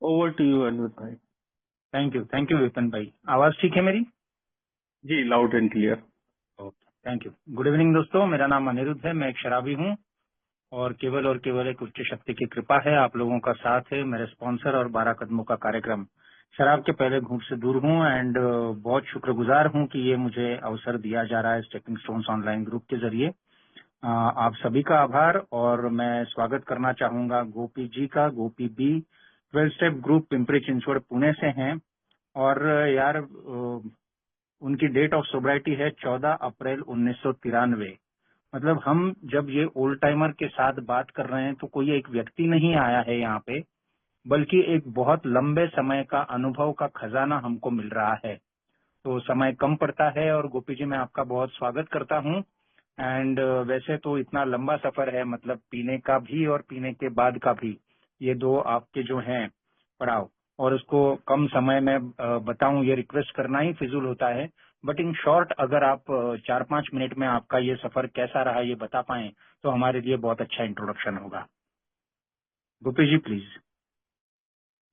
Over to you Anirudh भाई। Thank you Vipin भाई। आवाज ठीक है मेरी? जी, loud and clear. Okay, thank you. Good evening दोस्तों, मेरा नाम अनिरुद्ध है, मैं एक शराबी हूँ और केवल एक उच्च शक्ति की कृपा है, आप लोगों का साथ है, मेरे स्पॉन्सर और 12 कदमों का कार्यक्रम शराब के पहले घूंट से दूर हूँ। एंड बहुत शुक्रगुजार हूँ कि ये मुझे अवसर दिया जा रहा है स्टेपिंग स्टोन्स ऑनलाइन ग्रुप के जरिए। आप सभी का आभार। और मैं स्वागत करना चाहूंगा गोपी जी का। Gopi B 12 step group Pimpri Chinchwad Pune से हैं। और यार उनकी डेट ऑफ सोब्राइटी है 14 अप्रैल 1993। मतलब हम जब ये ओल्ड टाइमर के साथ बात कर रहे हैं तो कोई एक व्यक्ति नहीं आया है यहाँ पे, बल्कि एक बहुत लंबे समय का अनुभव का खजाना हमको मिल रहा है। तो समय कम पड़ता है और गोपी जी मैं आपका बहुत स्वागत करता हूँ। एंड वैसे तो इतना लंबा सफर है, मतलब पीने का भी और पीने के बाद का भी, ये दो आपके जो हैं पड़ाव, और उसको कम समय में बताऊं ये रिक्वेस्ट करना ही फिजूल होता है। बट इन शॉर्ट अगर आप 4-5 मिनट में आपका ये सफर कैसा रहा ये बता पाएं तो हमारे लिए बहुत अच्छा इंट्रोडक्शन होगा। गोपी जी प्लीज।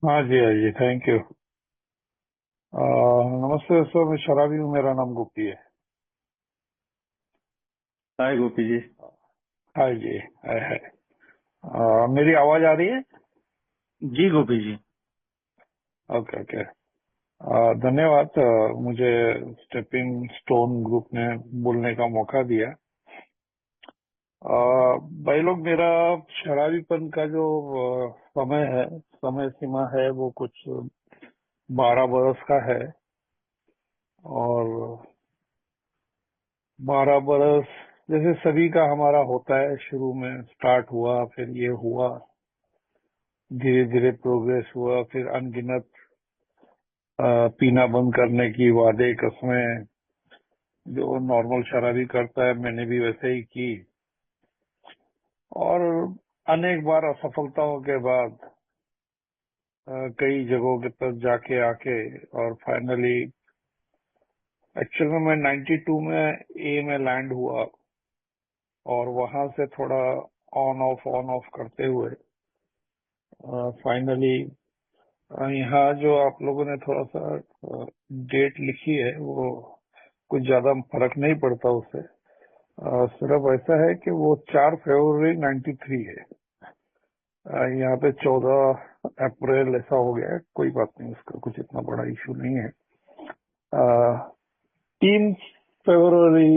हाँ जी, हाँ जी, थैंक यू। नमस्ते सर, मैं शराबी हूँ, मेरा नाम गोपी है। हाय गोपी जी। हाँ जी, है। मेरी आवाज आ रही है? जी गोपी जी। Okay okay. धन्यवाद, मुझे स्टेपिंग स्टोन ग्रुप ने बोलने का मौका दिया। भाई लोग, मेरा शराबीपन का जो समय है, समय सीमा है, वो कुछ 12 बरस का है। और 12 बरस जैसे सभी का हमारा होता है, शुरू में स्टार्ट हुआ, फिर ये हुआ, धीरे धीरे प्रोग्रेस हुआ, फिर अनगिनत पीना बंद करने की वादे कसमें जो नॉर्मल शराबी करता है, मैंने भी वैसे ही की। और अनेक बार असफलताओं के बाद कई जगहों के तरफ जाके आके, और फाइनली एक्चुअल में मैं 92 में ए में लैंड हुआ, और वहां से थोड़ा ऑन ऑफ करते हुए फाइनली यहाँ जो आप लोगों ने थोड़ा सा डेट लिखी है, वो कुछ ज्यादा फर्क नहीं पड़ता उससे। सिर्फ ऐसा है कि वो 4 फरवरी 93 है। यहाँ पे 14 अप्रैल ऐसा हो गया है, कोई बात नहीं, उसका कुछ इतना बड़ा इशू नहीं है। 3 फरवरी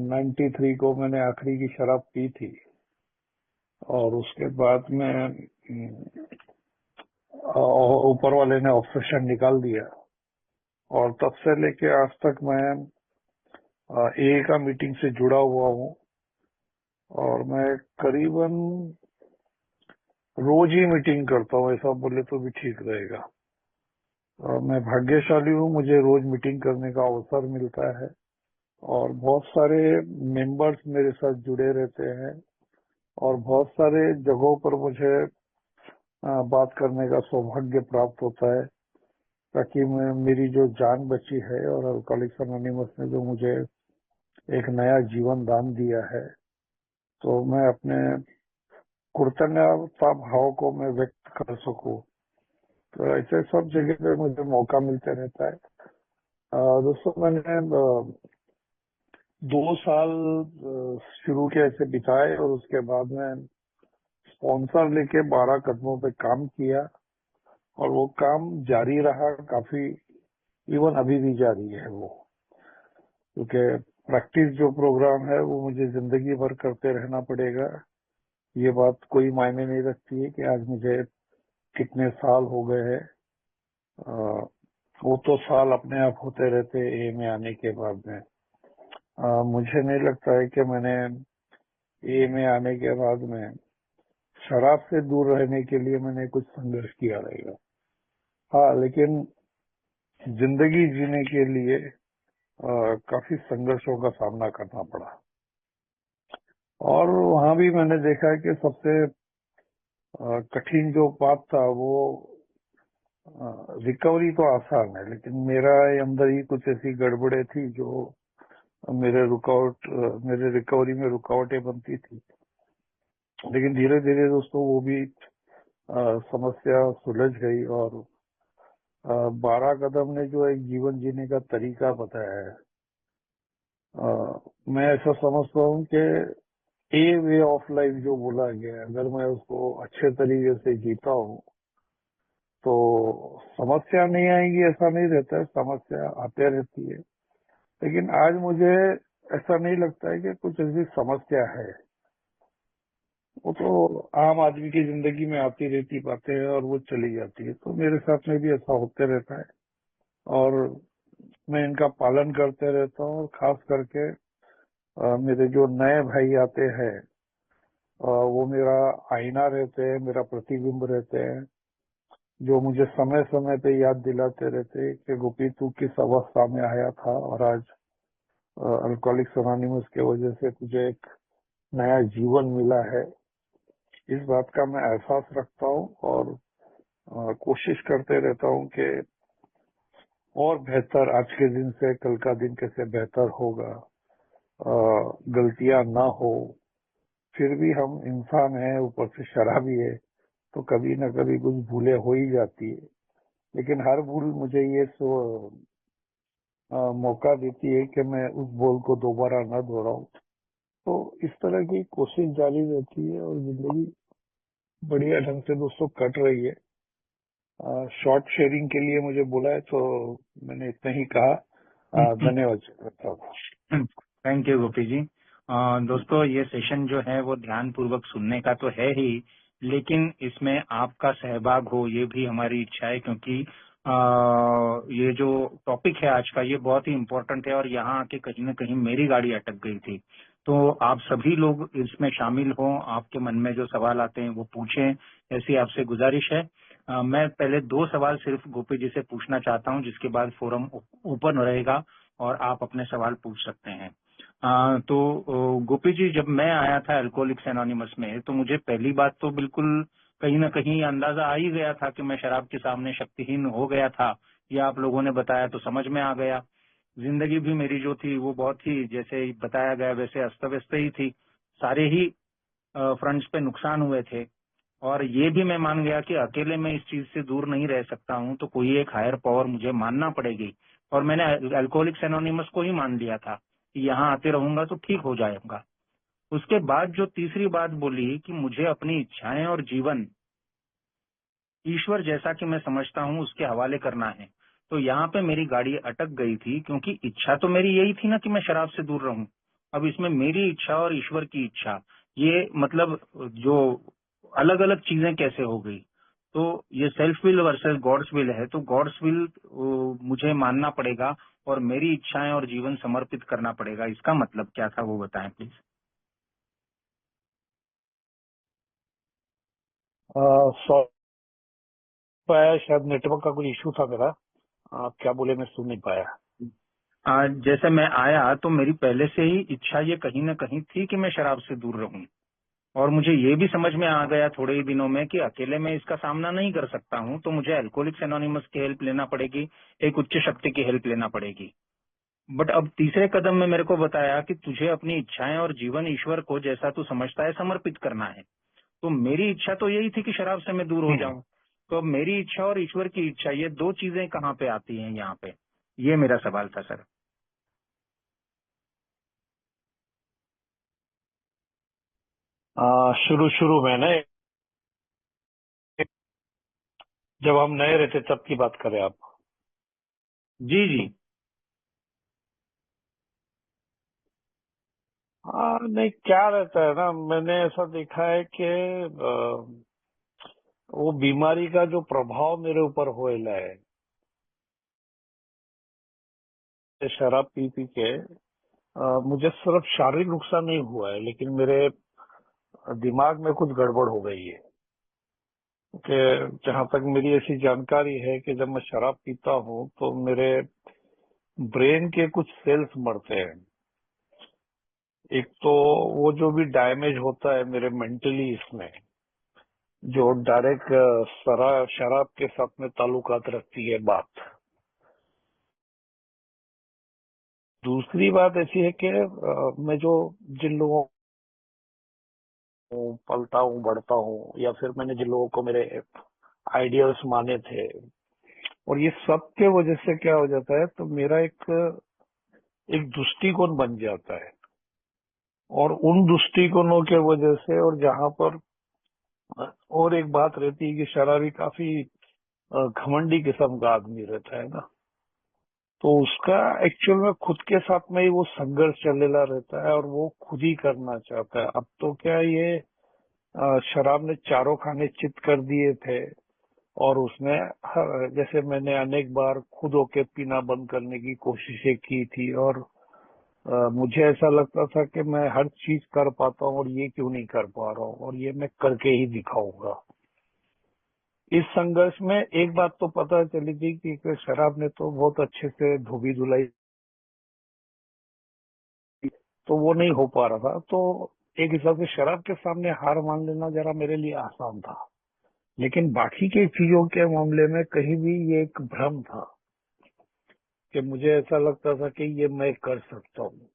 93 को मैंने आखिरी की शराब पी थी, और उसके बाद में ऊपर वाले ने ऑब्सेशन निकाल दिया, और तब से लेके आज तक मैं ए का मीटिंग से जुड़ा हुआ हूँ। और मैं करीबन रोज ही मीटिंग करता हूँ, ऐसा बोले तो भी ठीक रहेगा। मैं भाग्यशाली हूँ, मुझे रोज मीटिंग करने का अवसर मिलता है, और बहुत सारे मेंबर्स मेरे साथ जुड़े रहते हैं, और बहुत सारे जगहों पर मुझे बात करने का सौभाग्य प्राप्त होता है, ताकि मैं मेरी जो जान बची है, और अल्कोहलिक्स एनोनिमस ने जो मुझे एक नया जीवन दान दिया है, तो मैं अपने कृतज्ञता भाव को मैं व्यक्त कर सकूं। तो ऐसे सब जगह पे मुझे मौका मिलते रहता है। दोस्तों, मैंने 2 साल शुरू के ऐसे बिताए, और उसके बाद में स्पॉन्सर लेके 12 कदमों पे काम किया, और वो काम जारी रहा काफी, इवन अभी भी जारी है वो, क्योंकि प्रैक्टिस जो प्रोग्राम है वो मुझे जिंदगी भर करते रहना पड़ेगा। ये बात कोई मायने नहीं रखती है कि आज मुझे कितने साल हो गए हैं। वो तो साल अपने आप होते रहते ए में आने के बाद में। मुझे नहीं लगता है कि मैंने ए में आने के बाद में शराब से दूर रहने के लिए मैंने कुछ संघर्ष किया रहेगा। हाँ, लेकिन जिंदगी जीने के लिए काफी संघर्षों का सामना करना पड़ा, और वहां भी मैंने देखा कि सबसे कठिन जो बात था वो रिकवरी तो आसान है, लेकिन मेरा अंदर ही कुछ ऐसी गड़बड़े थी जो मेरे रिकवरी में रुकावटें बनती थी। लेकिन धीरे धीरे दोस्तों वो भी समस्या सुलझ गई और 12 कदम ने जो एक जीवन जीने का तरीका बताया है, मैं ऐसा समझता हूँ कि ए वे ऑफ लाइफ जो बोला गया है, अगर मैं उसको अच्छे तरीके से जीता हूँ तो समस्या नहीं आएगी ऐसा नहीं रहता है, समस्या आते रहती है। लेकिन आज मुझे ऐसा नहीं लगता है कि कुछ ऐसी समस्या है। वो तो आम आदमी की जिंदगी में आती रहती बातें हैं और वो चली जाती है, तो मेरे साथ में भी ऐसा होते रहता है और मैं इनका पालन करते रहता हूँ। और खास करके मेरे जो नए भाई आते हैं, वो मेरा आईना रहते हैं, मेरा प्रतिबिंब रहते हैं, जो मुझे समय समय पे याद दिलाते रहते हैं कि गोपी तू किस अवस्था में आया था और आज अल्कोहलिक्स अनोनिमस की वजह से तुझे एक नया जीवन मिला है। इस बात का मैं एहसास रखता हूँ और कोशिश करते रहता हूँ कि और बेहतर, आज के दिन से कल का दिन कैसे बेहतर होगा, गलतियां ना हो। फिर भी हम इंसान हैं, ऊपर से शराबी है, तो कभी न कभी कुछ भूलें हो ही जाती है। लेकिन हर भूल मुझे ये मौका देती है कि मैं उस भूल को दोबारा न दोहराऊं। तो इस तरह की कोशिश जारी रहती है और जिंदगी बढ़िया ढंग से दोस्तों कट रही है। शॉर्ट शेयरिंग के लिए मुझे बोला है तो मैंने इतना ही कहा। धन्यवाद साहब। थैंक यू गोपी जी। दोस्तों, ये सेशन जो है वो ध्यान पूर्वक सुनने का तो है ही, लेकिन इसमें आपका सहभाग हो ये भी हमारी इच्छा है, क्योंकि ये जो टॉपिक है आज का ये बहुत ही इम्पोर्टेंट है और यहाँ आके कहीं न कहीं मेरी गाड़ी अटक गई थी। तो आप सभी लोग इसमें शामिल हों, आपके मन में जो सवाल आते हैं वो पूछें, ऐसी आपसे गुजारिश है। मैं पहले 2 सवाल सिर्फ गोपी जी से पूछना चाहता हूं, जिसके बाद फोरम ओपन रहेगा और आप अपने सवाल पूछ सकते हैं। गोपी जी, जब मैं आया था अल्कोहलिक्स एनोनिमस में, तो मुझे पहली बात तो बिल्कुल कहीं ना कहीं अंदाजा आ ही गया था कि मैं शराब के सामने शक्तिहीन हो गया था। ये आप लोगों ने बताया तो समझ में आ गया। जिंदगी भी मेरी जो थी वो बहुत ही, जैसे बताया गया वैसे अस्त व्यस्त ही थी। सारे ही फ्रंट्स पे नुकसान हुए थे और ये भी मैं मान गया कि अकेले मैं इस चीज से दूर नहीं रह सकता हूं, तो कोई एक हायर पावर मुझे मानना पड़ेगी। और मैंने अल्कोहलिक्स एनोनिमस को ही मान लिया था कि यहाँ आते रहूंगा तो ठीक हो जाएगा। उसके बाद जो तीसरी बात बोली कि मुझे अपनी इच्छाएं और जीवन ईश्वर जैसा कि मैं समझता हूँ उसके हवाले करना है, तो यहाँ पे मेरी गाड़ी अटक गई थी, क्योंकि इच्छा तो मेरी यही थी ना कि मैं शराब से दूर रहूं। अब इसमें मेरी इच्छा और ईश्वर की इच्छा, ये मतलब जो अलग अलग चीजें कैसे हो गई। तो ये self will versus God's will है, तो गॉड्स विल मुझे मानना पड़ेगा और मेरी इच्छाएं और जीवन समर्पित करना पड़ेगा। इसका मतलब क्या था वो बताएं प्लीज। सॉरी पाया, शायद नेटवर्क का कोई इशू था मेरा। आप क्या बोले मैं सुन नहीं पाया। जैसे मैं आया तो मेरी पहले से ही इच्छा ये कहीं ना कहीं थी कि मैं शराब से दूर रहूं, और मुझे ये भी समझ में आ गया थोड़े ही दिनों में कि अकेले मैं इसका सामना नहीं कर सकता हूं, तो मुझे अल्कोहलिक्स एनोनिमस की हेल्प लेना पड़ेगी, एक उच्च शक्ति की हेल्प लेना पड़ेगी। बट अब तीसरे कदम में मेरे को बताया कि तुझे अपनी इच्छाएं और जीवन ईश्वर को जैसा तू समझता है समर्पित करना है। तो मेरी इच्छा तो यही थी कि शराब से मैं दूर हो जाऊं। तो अब मेरी इच्छा और ईश्वर की इच्छा, ये 2 चीजें कहाँ पे आती हैं यहाँ पे, ये मेरा सवाल था सर। शुरू शुरू में ना, जब हम नए रहते तब की बात करें आप। जी जी। हाँ नहीं, क्या रहता है ना, मैंने ऐसा देखा है कि वो बीमारी का जो प्रभाव मेरे ऊपर होएला है, शराब पी पी के मुझे सिर्फ शारीरिक नुकसान नहीं हुआ है, लेकिन मेरे दिमाग में कुछ गड़बड़ हो गई है। कि जहां तक मेरी ऐसी जानकारी है कि जब मैं शराब पीता हूँ तो मेरे ब्रेन के कुछ सेल्स मरते हैं। एक तो वो जो भी डैमेज होता है मेरे मेंटली, इसमें जो डायरेक्ट शराब के साथ में ताल्लुकात रखती है बात। दूसरी बात ऐसी है कि मैं जो जिन लोगों पलता हूँ, बढ़ता हूँ, या फिर मैंने जिन लोगों को मेरे आइडियाल्स माने थे, और ये सब के वजह से क्या हो जाता है, तो मेरा एक एक दृष्टिकोण बन जाता है। और उन दृष्टिकोणों के वजह से, और जहां पर और एक बात रहती है कि शराबी काफी घमंडी किस्म का आदमी रहता है ना, तो उसका एक्चुअल में खुद के साथ में ही वो संघर्ष चलेला रहता है और वो खुद ही करना चाहता है। अब तो क्या ये शराब ने चारों खाने चित कर दिए थे, और उसने जैसे मैंने अनेक बार खुद होके पीना बंद करने की कोशिशें की थी, और मुझे ऐसा लगता था कि मैं हर चीज कर पाता हूँ और ये क्यों नहीं कर पा रहा हूँ, और ये मैं करके ही दिखाऊंगा। इस संघर्ष में एक बात तो पता चली थी कि शराब ने तो बहुत अच्छे से धोबी धुलाई, तो वो नहीं हो पा रहा था। तो एक हिसाब से शराब के सामने हार मान लेना जरा मेरे लिए आसान था, लेकिन बाकी के चीजों के मामले में कहीं भी ये एक भ्रम था कि मुझे ऐसा लगता था कि ये मैं कर सकता हूँ।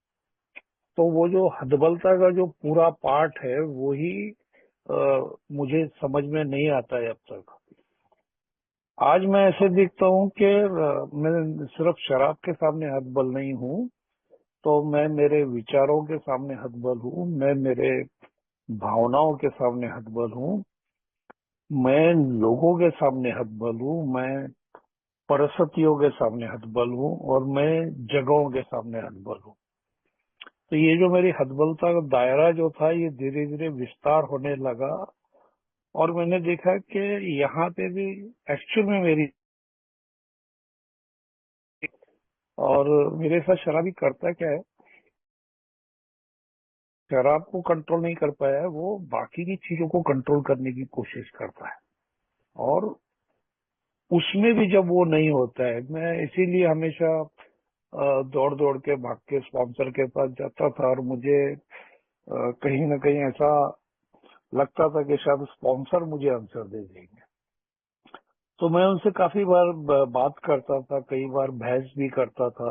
तो वो जो हतबलता का जो पूरा पार्ट है, वो ही मुझे समझ में नहीं आता है अब तक। आज मैं ऐसे दिखता हूँ कि मैं सिर्फ शराब के सामने हतबल नहीं हूँ, तो मैं मेरे विचारों के सामने हतबल हूँ, मैं मेरे भावनाओं के सामने हतबल हूँ, मैं लोगों के सामने हतबल हूँ, मैं परिस्थितियों के सामने हतबल हूँ, और मैं जगहों के सामने हतबल हूँ। तो ये जो मेरी हतबलता का दायरा जो था, ये धीरे धीरे विस्तार होने लगा, और मैंने देखा कि यहाँ पे भी एक्चुअल में मेरी, और मेरे साथ शराबी करता क्या है, शराब को कंट्रोल नहीं कर पाया है, वो बाकी की चीजों को कंट्रोल करने की कोशिश करता है। और उसमें भी जब वो नहीं होता है, मैं इसीलिए हमेशा दौड़ दौड़ के भाग के स्पॉन्सर के पास जाता था, और मुझे कहीं ना कहीं ऐसा लगता था कि शायद स्पॉन्सर मुझे आंसर दे देंगे। तो मैं उनसे काफी बार बात करता था, कई बार बहस भी करता था।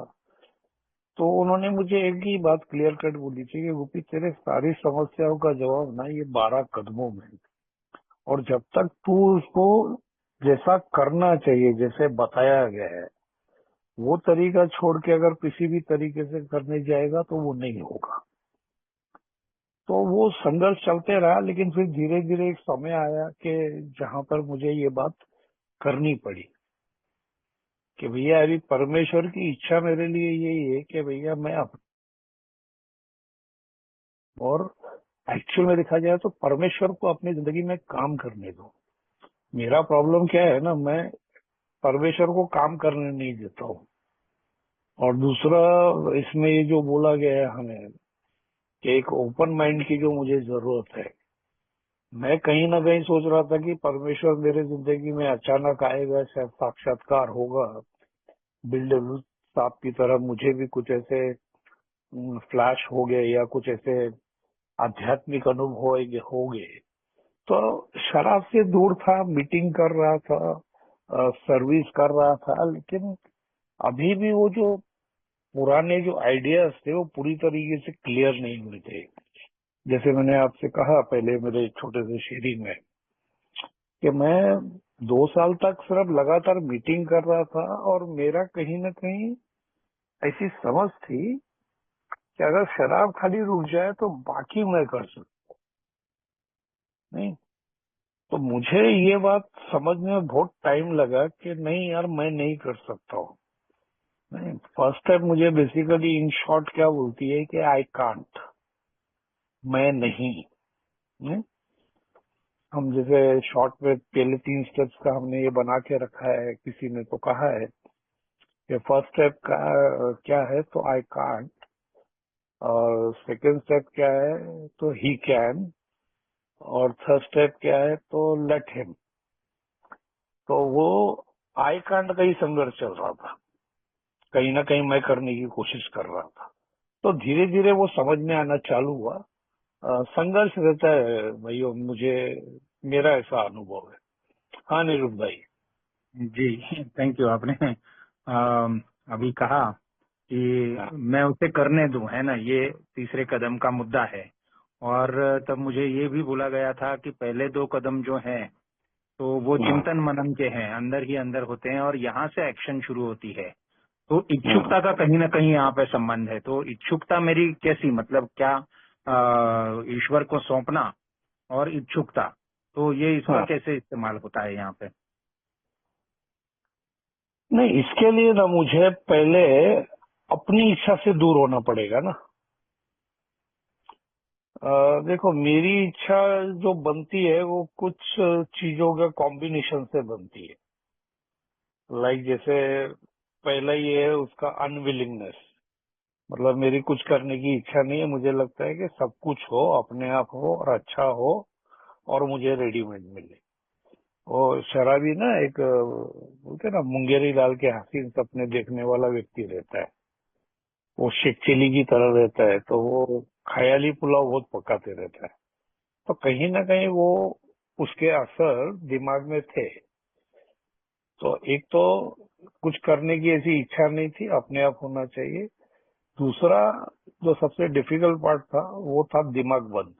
तो उन्होंने मुझे एक ही बात क्लियर कट बोली थी कि गोपी, तेरे सारी समस्याओं का जवाब ना ये 12 कदमों में है। और जब तक तू उसको जैसा करना चाहिए, जैसे बताया गया है, वो तरीका छोड़ के अगर किसी भी तरीके से करने जाएगा तो वो नहीं होगा। तो वो संघर्ष चलते रहा, लेकिन फिर धीरे धीरे एक समय आया कि जहां पर मुझे ये बात करनी पड़ी कि भैया अभी परमेश्वर की इच्छा मेरे लिए यही है कि भैया मैं और एक्चुअल में देखा जाए तो परमेश्वर को अपनी जिंदगी में काम करने दो। मेरा प्रॉब्लम क्या है ना, मैं परमेश्वर को काम करने नहीं देता हूँ। और दूसरा, इसमें ये जो बोला गया है हमें कि एक ओपन माइंड की जो मुझे जरूरत है, मैं कहीं ना कहीं सोच रहा था कि परमेश्वर मेरे जिंदगी में अचानक आएगा, शायद साक्षात्कार होगा, बिल्डर साहब की तरह मुझे भी कुछ ऐसे फ्लैश हो गए, या कुछ ऐसे आध्यात्मिक अनुभव हो गए। तो शराब से दूर था, मीटिंग कर रहा था, सर्विस कर रहा था, लेकिन अभी भी वो जो पुराने जो आइडियाज थे वो पूरी तरीके से क्लियर नहीं हुए थे। जैसे मैंने आपसे कहा पहले मेरे छोटे से शेयरिंग में कि मैं 2 साल तक सिर्फ लगातार मीटिंग कर रहा था, और मेरा कहीं ना कहीं ऐसी समझ थी कि अगर शराब खाली रुक जाए तो बाकी मैं कर सकता। नहीं, तो मुझे ये बात समझने में बहुत टाइम लगा कि नहीं यार, मैं नहीं कर सकता हूँ। नहीं, फर्स्ट स्टेप मुझे बेसिकली इन शॉर्ट क्या बोलती है कि आई कांट, मैं नहीं। हम जैसे शॉर्ट में पहले 3 स्टेप्स का हमने ये बना के रखा है, किसी ने तो कहा है कि फर्स्ट स्टेप का क्या है, तो आई कांट, और सेकंड स्टेप क्या है तो ही कैन, और थर्ड स्टेप क्या है तो लेट हिम। तो वो आई कांट का ही संघर्ष चल रहा था, कहीं ना कहीं मैं करने की कोशिश कर रहा था। तो धीरे धीरे वो समझ में आना चालू हुआ। संघर्ष रहता है भाइयों, मुझे मेरा ऐसा अनुभव है। हाँ निरुद्ध भाई। जी, थैंक यू। आपने अभी कहा कि मैं उसे करने दूं, है ना, ये तीसरे कदम का मुद्दा है। और तब मुझे ये भी बोला गया था कि पहले 2 कदम जो हैं तो वो हाँ, चिंतन मनन के हैं, अंदर ही अंदर होते हैं और यहाँ से एक्शन शुरू होती है। तो हाँ, इच्छुकता का कहीं ना कहीं यहाँ पे संबंध है। तो इच्छुकता मेरी कैसी, मतलब क्या ईश्वर को सौंपना और इच्छुकता, तो ये इसका हाँ। कैसे इस्तेमाल होता है यहाँ पे? नहीं, इसके लिए ना मुझे पहले अपनी इच्छा से दूर होना पड़ेगा ना। देखो, मेरी इच्छा जो बनती है वो कुछ चीजों के कॉम्बिनेशन से बनती है। लाइक जैसे पहला ये है उसका अनविलिंगनेस, मतलब मेरी कुछ करने की इच्छा नहीं है। मुझे लगता है कि सब कुछ हो, अपने आप हो और अच्छा हो और मुझे रेडीमेड मिले। और शराबी ना एक बोलते हैं ना, मुंगेरी लाल के हसीन सपने देखने वाला व्यक्ति रहता है। वो शेख चिली की तरह रहता है, तो वो ख्याली पुलाव बहुत पकाते रहता है। तो कहीं ना कहीं वो उसके असर दिमाग में थे। तो एक तो कुछ करने की ऐसी इच्छा नहीं थी, अपने आप होना चाहिए। दूसरा जो सबसे डिफिकल्ट पार्ट था वो था दिमाग बंद।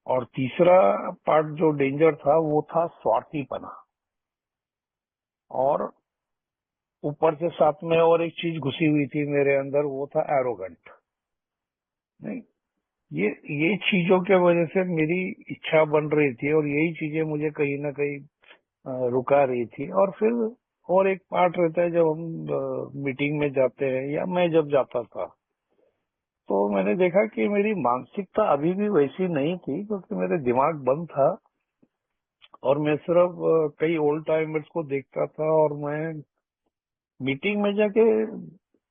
और तीसरा पार्ट जो डेंजर था वो था स्वार्थीपना। और ऊपर से साथ में और एक चीज घुसी हुई थी मेरे अंदर, वो था एरोगेंट। नहीं, ये चीजों के वजह से मेरी इच्छा बन रही थी और यही चीजें मुझे कहीं ना कहीं रुका रही थी। और फिर और एक पार्ट रहता है, जब हम मीटिंग में जाते हैं या मैं जब जाता था, तो मैंने देखा कि मेरी मानसिकता अभी भी वैसी नहीं थी, क्योंकि मेरे दिमाग बंद था। और मैं सिर्फ कई ओल्ड टाइमर्स को देखता था और मैं मीटिंग में जाके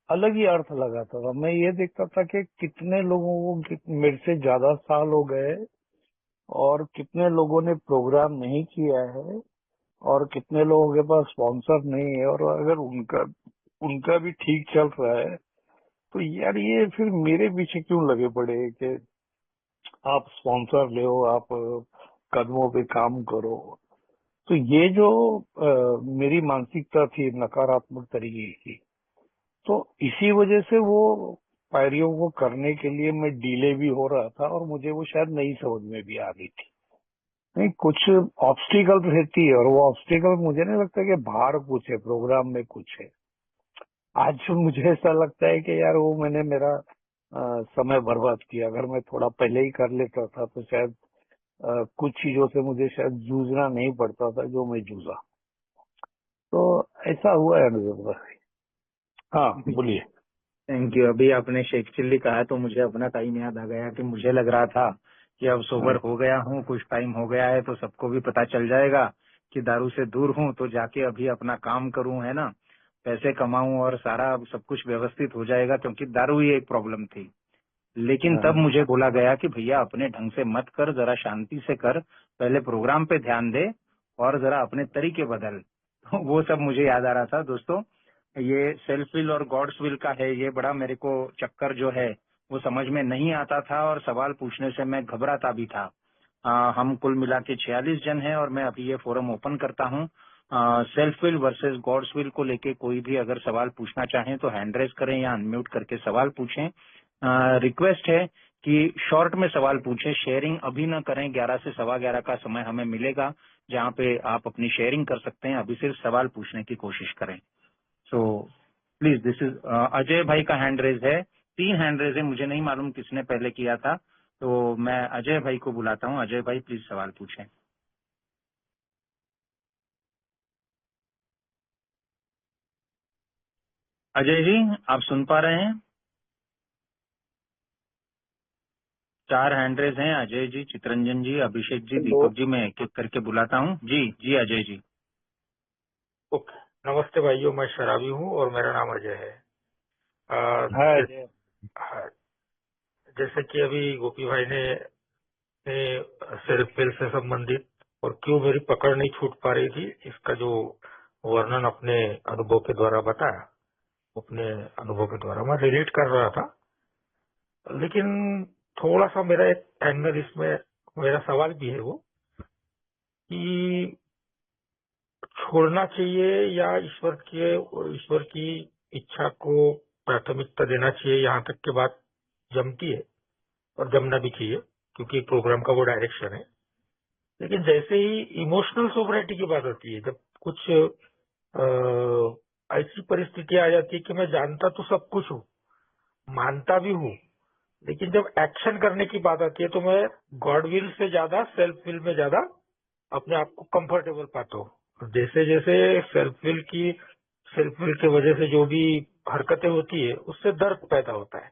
अलग ही अर्थ लगाता था। मैं ये देखता था कि कितने लोगों को मेरे से ज्यादा साल हो गए और कितने लोगों ने प्रोग्राम नहीं किया है और कितने लोगों के पास स्पॉन्सर नहीं है। और अगर उनका उनका भी ठीक चल रहा है, तो यार ये फिर मेरे पीछे क्यों लगे पड़े हैं कि आप स्पॉन्सर ले, आप कदमों पे काम करो। तो ये जो मेरी मानसिकता थी नकारात्मक तरीके की, तो इसी वजह से वो पायरियों को करने के लिए मैं डिले भी हो रहा था और मुझे वो शायद नहीं समझ में भी आ रही थी। नहीं, कुछ ऑब्स्टिकल रहती है और वो ऑब्स्टिकल मुझे नहीं लगता कि बाहर कुछ है, प्रोग्राम में कुछ है। आज मुझे ऐसा लगता है कि यार वो मैंने मेरा समय बर्बाद किया। अगर मैं थोड़ा पहले ही कर लेता था तो शायद कुछ चीजों से मुझे शायद जूझना नहीं पड़ता था जो मैं जूझा। तो ऐसा हुआ है अनुभव भाई। हाँ, बोलिए। Thank you. अभी आपने शेख चिल्ली कहा तो मुझे अपना टाइम याद आ गया कि मुझे लग रहा था कि अब सोबर हाँ, हो गया हूँ, कुछ टाइम हो गया है तो सबको भी पता चल जाएगा कि दारू से दूर हूँ, तो जाके अभी अपना काम करूँ, है ना, पैसे कमाऊं और सारा अब सब कुछ व्यवस्थित हो जाएगा, क्योंकि दारू ही एक प्रॉब्लम थी। लेकिन तब हाँ, मुझे बोला गया कि भैया अपने ढंग से मत कर, जरा शांति से कर, पहले प्रोग्राम पे ध्यान दे और जरा अपने तरीके बदल। तो वो सब मुझे याद आ रहा था दोस्तों। ये सेल्फ विल और गॉड्स विल का है, ये बड़ा मेरे को चक्कर जो है वो समझ में नहीं आता था और सवाल पूछने से मैं घबराता भी था। हम कुल मिला के 46 जन हैं और मैं अभी ये फोरम ओपन करता हूँ। Self will versus God's will को लेके कोई भी अगर सवाल पूछना चाहें तो हैंड रेज करें या अनम्यूट करके सवाल पूछें। रिक्वेस्ट है कि शॉर्ट में सवाल पूछें, शेयरिंग अभी न करें। 11 से 11:15 का समय हमें मिलेगा जहाँ पे आप अपनी शेयरिंग कर सकते हैं। अभी सिर्फ सवाल पूछने की कोशिश करें। So please, this is Ajay भाई का हैंड रेज है। 3 हैंड रेज है, मुझे नहीं मालूम किसने पहले किया था, तो मैं अजय भाई को बुलाता हूँ। अजय भाई प्लीज सवाल पूछें। अजय जी, आप सुन पा रहे हैं? 4 हैंड रेज हैं। अजय जी, चितरंजन जी, अभिषेक जी, हेलो। दीपक जी, मैं एक एक करके बुलाता हूँ। जी जी अजय जी। ओके। नमस्ते भाइयों, मैं शराबी हूँ और मेरा नाम अजय है। हाँ, हाँ, जैसे कि अभी गोपी भाई ने सेल्फ हेल्प से संबंधित और क्यों मेरी पकड़ नहीं छूट पा रही थी, इसका जो वर्णन अपने अनुभव के द्वारा बताया, अपने अनुभव के द्वारा मैं रिलेट कर रहा था। लेकिन थोड़ा सा मेरा एक एंगल इसमें, मेरा सवाल भी है वो कि छोड़ना चाहिए या ईश्वर की इच्छा को प्राथमिकता देना चाहिए, यहाँ तक की बात जमती है। और जमना भी चाहिए क्योंकि प्रोग्राम का वो डायरेक्शन है। लेकिन जैसे ही इमोशनल सोबरिटी की बात आती है, जब कुछ ऐसी परिस्थिति आ जाती है कि मैं जानता तो सब कुछ हूँ, मानता भी हूँ, लेकिन जब एक्शन करने की बात आती है तो मैं गॉड विल से ज्यादा सेल्फ विल में ज्यादा अपने आप को कंफर्टेबल पाता हूँ। और जैसे जैसे सेल्फ विल की वजह से जो भी हरकतें होती है उससे दर्द पैदा होता है,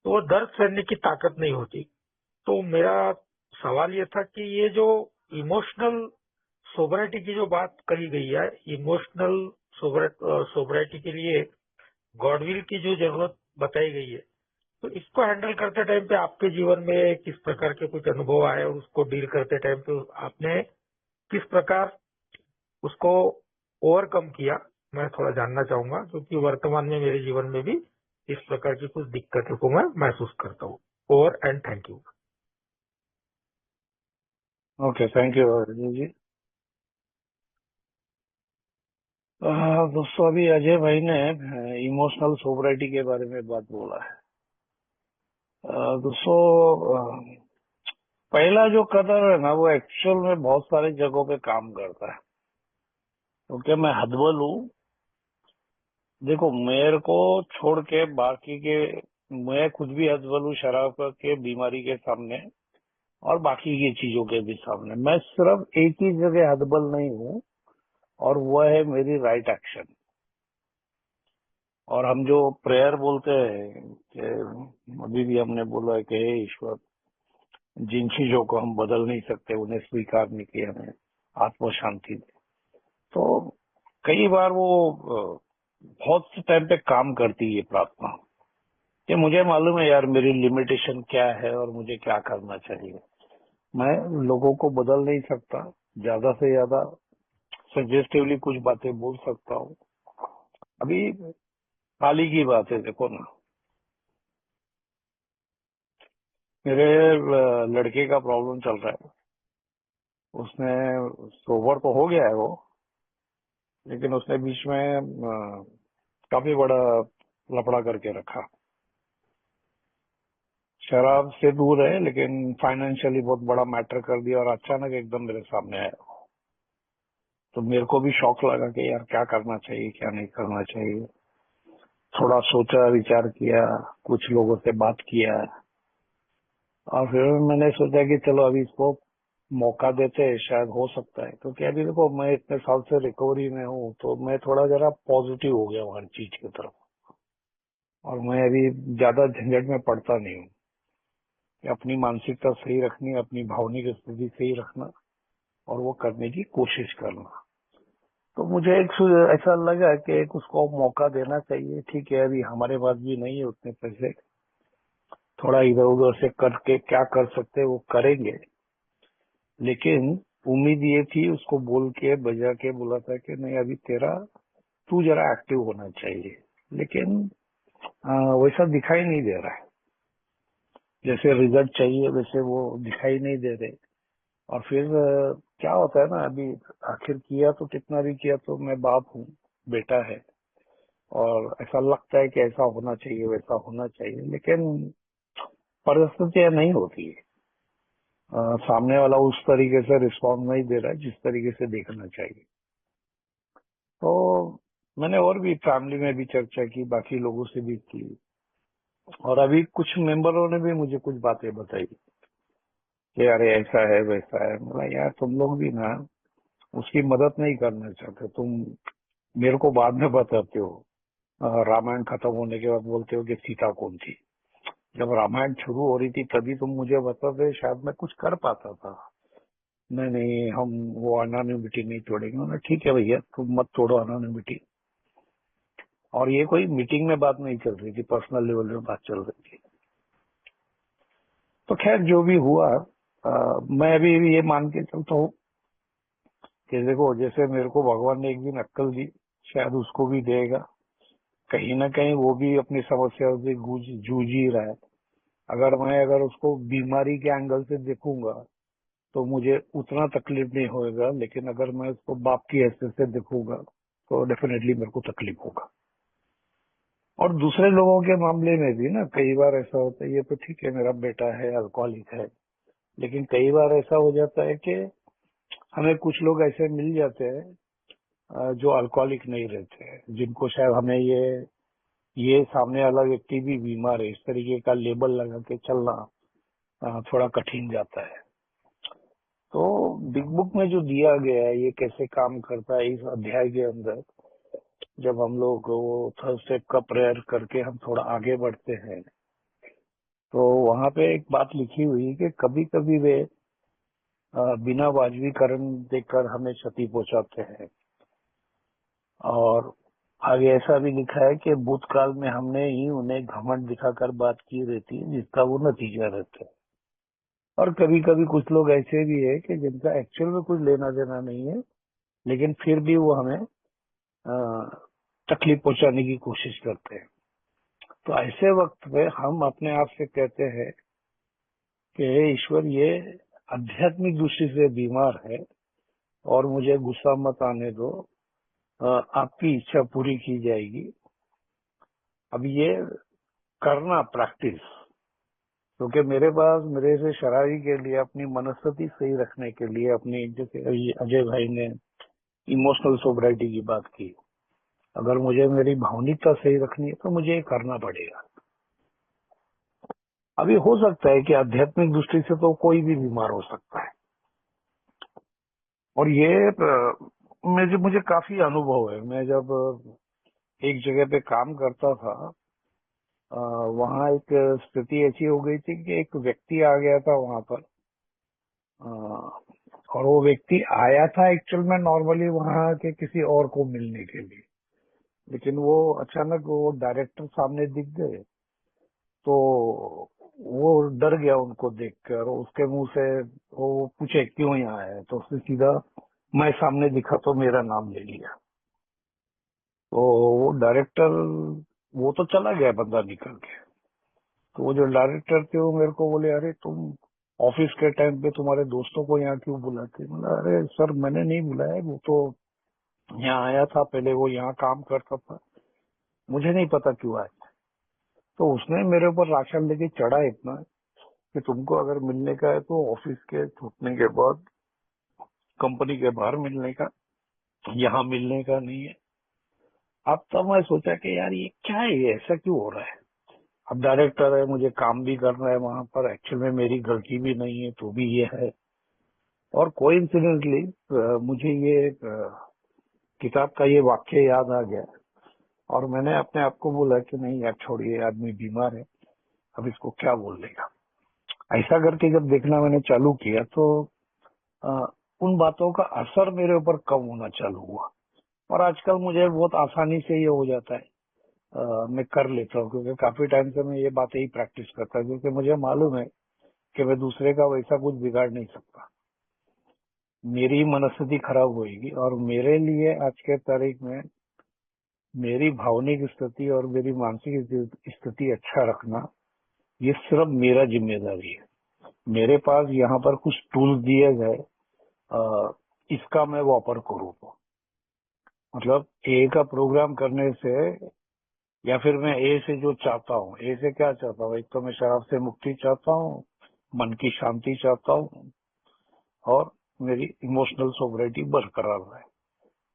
तो वो दर्द सहने की ताकत नहीं होती। तो मेरा सवाल ये था कि ये जो इमोशनल सोबरिटी की जो बात कही गई है, इमोशनल सोबरिटी के लिए गॉडविल की जो जरूरत बताई गई है, तो इसको हैंडल करते टाइम पे आपके जीवन में किस प्रकार के कुछ अनुभव आए और उसको डील करते टाइम पे आपने किस प्रकार उसको ओवरकम किया, मैं थोड़ा जानना चाहूंगा, क्योंकि वर्तमान में मेरे जीवन में भी इस प्रकार की कुछ दिक्कतों को मैं महसूस करता हूँ। Over and thank you. Okay, thank you Ajay ji. दोस्तों, अभी अजय भाई ने इमोशनल सोबरिटी के बारे में बात बोला है। दोस्तों, पहला जो कदम है ना, वो एक्चुअल में बहुत सारी जगहों पे काम करता है। क्योंकि मैं हतबल हूँ। देखो, मेरे को छोड़ के बाकी के, मैं खुद भी हतबल हूँ शराब के बीमारी के सामने और बाकी की चीजों के भी सामने। मैं सिर्फ एक ही जगह हतबल नहीं हूँ, और वह है मेरी राइट एक्शन। और हम जो प्रेयर बोलते हैं कि अभी भी हमने बोला है कि हे ईश्वर, जिन चीजों को हम बदल नहीं सकते उन्हें स्वीकार नहीं किया, हमें आत्मा शांति दे। तो कई बार वो बहुत से टाइम पे काम करती है प्रार्थना, कि मुझे मालूम है यार मेरी लिमिटेशन क्या है और मुझे क्या करना चाहिए। मैं लोगों को बदल नहीं सकता, ज्यादा से ज्यादा सजेस्टिवली कुछ बातें बोल सकता हूँ। अभी हाल ही की बात है, देखो ना, मेरे लड़के का प्रॉब्लम चल रहा है। उसने सोबर तो हो गया है वो, लेकिन उसने बीच में काफी बड़ा लफड़ा करके रखा। शराब से दूर है, लेकिन फाइनेंशियली बहुत बड़ा मैटर कर दिया, और अचानक एकदम मेरे सामने आया। तो मेरे को भी शौक लगा कि यार क्या करना चाहिए, क्या नहीं करना चाहिए। थोड़ा सोचा, विचार किया, कुछ लोगों से बात किया, और फिर मैंने सोचा कि चलो अभी इसको मौका देते हैं, शायद हो सकता है। क्योंकि अभी देखो, मैं इतने साल से रिकवरी में हूँ, तो मैं थोड़ा जरा पॉजिटिव हो गया हूँ हर चीज की तरफ। और मैं अभी ज्यादा झंझट में पड़ता नहीं हूँ। कि अपनी मानसिकता सही रखनी, अपनी भावनिक स्थिति सही रखना, और वो करने की कोशिश करना। तो मुझे ऐसा लगा कि एक उसको मौका देना चाहिए। ठीक है, अभी हमारे पास भी नहीं है उतने पैसे, थोड़ा इधर उधर से करके क्या कर सकते वो करेंगे। लेकिन उम्मीद ये थी, उसको बोल के बजा के बोला था कि नहीं, अभी तू जरा एक्टिव होना चाहिए। लेकिन वैसा दिखाई नहीं दे रहा है। जैसे रिजल्ट चाहिए वैसे वो दिखाई नहीं दे रहे। और फिर क्या होता है ना, अभी आखिर किया तो कितना भी किया, तो मैं बाप हूँ, बेटा है, और ऐसा लगता है कि ऐसा होना चाहिए, वैसा होना चाहिए, लेकिन परिस्थितियां नहीं होती है। सामने वाला उस तरीके से रिस्पॉन्स नहीं दे रहा है जिस तरीके से देखना चाहिए। तो मैंने और भी फैमिली में भी चर्चा की, बाकी लोगों से भी की, और अभी कुछ मेंबरों ने भी मुझे कुछ बातें बताई कि अरे ऐसा है वैसा है। बोला यार, तुम लोग भी ना उसकी मदद नहीं करना चाहते, तुम मेरे को बाद में बताते हो। रामायण खत्म होने के बाद बोलते हो कि सीता कौन थी। जब रामायण शुरू हो रही थी तभी तुम मुझे बताते, शायद मैं कुछ कर पाता था। नहीं नहीं, हम वो अनोनिमिटी नहीं तोड़ेंगे। मैंने ठीक है भैया, तुम मत तोड़ो अनोनिमिटी। और ये कोई मीटिंग में बात नहीं चल रही थी, पर्सनल लेवल में बात चल रही थी। तो खैर, जो भी हुआ, मैं अभी ये मान के चलता हूँ कि देखो, जैसे मेरे को भगवान ने एक दिन अक्ल दी, शायद उसको भी देगा। कहीं ना कहीं वो भी अपनी समस्याओं से जूझ ही रहा है। अगर उसको बीमारी के एंगल से देखूंगा तो मुझे उतना तकलीफ नहीं होगा, लेकिन अगर मैं उसको बाप की हैसियत से देखूंगा तो डेफिनेटली मेरे को तकलीफ होगा। और दूसरे लोगों के मामले में भी ना कई बार ऐसा होता है, ये तो ठीक है मेरा बेटा है अल्कोहलिक है, लेकिन कई बार ऐसा हो जाता है कि हमें कुछ लोग ऐसे मिल जाते हैं जो अल्कोहलिक नहीं रहते हैं, जिनको शायद हमें ये सामने वाला व्यक्ति भी बीमार है इस तरीके का लेबल लगा के चलना थोड़ा कठिन जाता है। तो बिग बुक में जो दिया गया है ये कैसे काम करता है, इस अध्याय के अंदर जब हम लोग वो थर्ड स्टेप का प्रेयर करके हम थोड़ा आगे बढ़ते हैं तो वहां पे एक बात लिखी हुई है कि कभी कभी वे बिना वाजबी कारण देकर हमें क्षति पहुंचाते हैं। और आगे ऐसा भी लिखा है कि भूतकाल में हमने ही उन्हें घमंड दिखाकर बात की रहती है जिसका वो नतीजा रहता है। और कभी कभी कुछ लोग ऐसे भी है कि जिनका एक्चुअल में कुछ लेना देना नहीं है, लेकिन फिर भी वो हमें तकलीफ पहुंचाने की कोशिश करते हैं। तो ऐसे वक्त में हम अपने आप से कहते हैं कि हे ईश्वर, ये आध्यात्मिक दृष्टि से बीमार है और मुझे गुस्सा मत आने दो, आपकी इच्छा पूरी की जाएगी। अब ये करना प्रैक्टिस, क्योंकि मेरे पास मेरे से शराबी के लिए अपनी मनस्थिति सही रखने के लिए अपनी, जैसे अजय भाई ने इमोशनल सोब्राइटी की बात की, अगर मुझे मेरी भावनिकता सही रखनी है तो मुझे ये करना पड़ेगा। अभी हो सकता है कि आध्यात्मिक दृष्टि से तो कोई भी बीमार हो सकता है, और ये मुझे काफी अनुभव है। मैं जब एक जगह पे काम करता था, वहाँ एक स्थिति ऐसी हो गई थी कि एक व्यक्ति आ गया था वहाँ पर, और वो व्यक्ति आया था एक्चुअल में नॉर्मली वहाँ के किसी और को मिलने के लिए, लेकिन वो अचानक वो डायरेक्टर सामने दिख गए तो वो डर गया उनको देखकर। उसके मुंह से वो पूछे क्यों यहाँ आया है, तो उसने सीधा मैं सामने दिखा तो मेरा नाम ले लिया। तो वो डायरेक्टर, वो तो चला गया बंदा निकल के, तो वो जो डायरेक्टर थे वो मेरे को बोले, अरे तुम ऑफिस के टाइम पे तुम्हारे दोस्तों को यहाँ क्यों बुलाते? मतलब अरे सर, मैंने नहीं बुलाया, वो तो यहाँ आया था, पहले वो यहाँ काम करता था, मुझे नहीं पता क्यों आया। तो उसने मेरे ऊपर राशन लेके चढ़ा इतना कि तुमको अगर मिलने का है तो ऑफिस के छूटने के बाद कंपनी के बाहर मिलने का, यहाँ मिलने का नहीं है। अब तब मैं सोचा कि यार ये क्या है, ये ऐसा क्यों हो रहा है? अब डायरेक्टर है, मुझे काम भी करना है वहां पर, एक्चुअल में मेरी गलती भी नहीं है तो भी ये है। और कोइंसिडेंटली मुझे ये किताब का ये वाक्य याद आ गया, और मैंने अपने आप को बोला कि नहीं यार छोड़िए, आदमी बीमार है, अब इसको क्या बोल देगा। ऐसा करके जब देखना मैंने चालू किया तो अ, उन बातों का असर मेरे ऊपर कम होना चालू हुआ, और आजकल मुझे बहुत आसानी से ये हो जाता है। मैं कर लेता हूँ, क्योंकि काफी टाइम से मैं ये बातें ही प्रैक्टिस करता हूँ, क्योंकि मुझे मालूम है कि मैं दूसरे का वैसा कुछ बिगाड़ नहीं सकता। मेरी मनस्थिति खराब होगी, और मेरे लिए आज के तारीख में मेरी भावनिक स्थिति और मेरी मानसिक स्थिति अच्छा रखना ये सिर्फ मेरा जिम्मेदारी है। मेरे पास यहाँ पर कुछ टूल्स दिए गए, इसका मैं वापर करूँ तो, मतलब ए का प्रोग्राम करने से, या फिर मैं ए से जो चाहता हूँ, ए से क्या चाहता हूँ, एक तो मैं शराब से मुक्ति चाहता हूँ, मन की शांति चाहता हूँ, और मेरी इमोशनल सोबरिटी बरकरार रहे।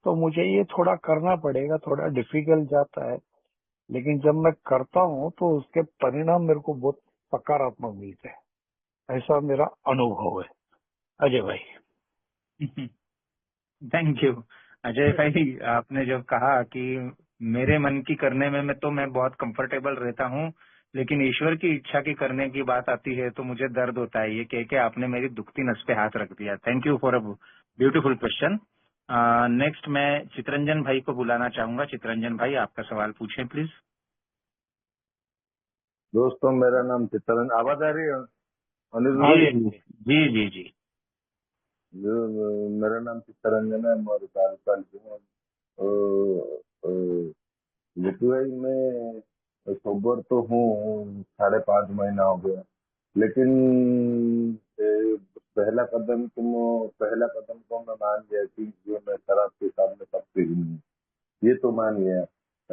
तो मुझे ये थोड़ा करना पड़ेगा, थोड़ा डिफिकल्ट जाता है, लेकिन जब मैं करता हूँ तो उसके परिणाम मेरे को बहुत सकारात्मक मिलते हैं। ऐसा मेरा अनुभव है। अजय भाई। थैंक यू अजय भाई। आपने जब कहा कि मेरे मन की करने में मैं बहुत कंफर्टेबल रहता हूँ, लेकिन ईश्वर की इच्छा की करने की बात आती है तो मुझे दर्द होता है, ये कह के आपने मेरी दुखती नस पे हाथ रख दिया। Thank you for a beautiful question. Next मैं चितरंजन भाई को बुलाना चाहूंगा। चितरंजन भाई, आपका सवाल पूछें प्लीज। दोस्तों, मेरा नाम चित्तरंजन, आवाज आ रही है अनिरुद्ध हाँ भाई? जी। जी जी जी। मेरा नाम चित्तरंजन है, मैं 4 साल की हूँ। लिटू भाई, मैं सोबर तो हूँ, 5.5 महीना हो गया, लेकिन पहला कदम को मैं मान गया कि जो मैं शराब के सामने सब पी हूँ, ये तो मान गया।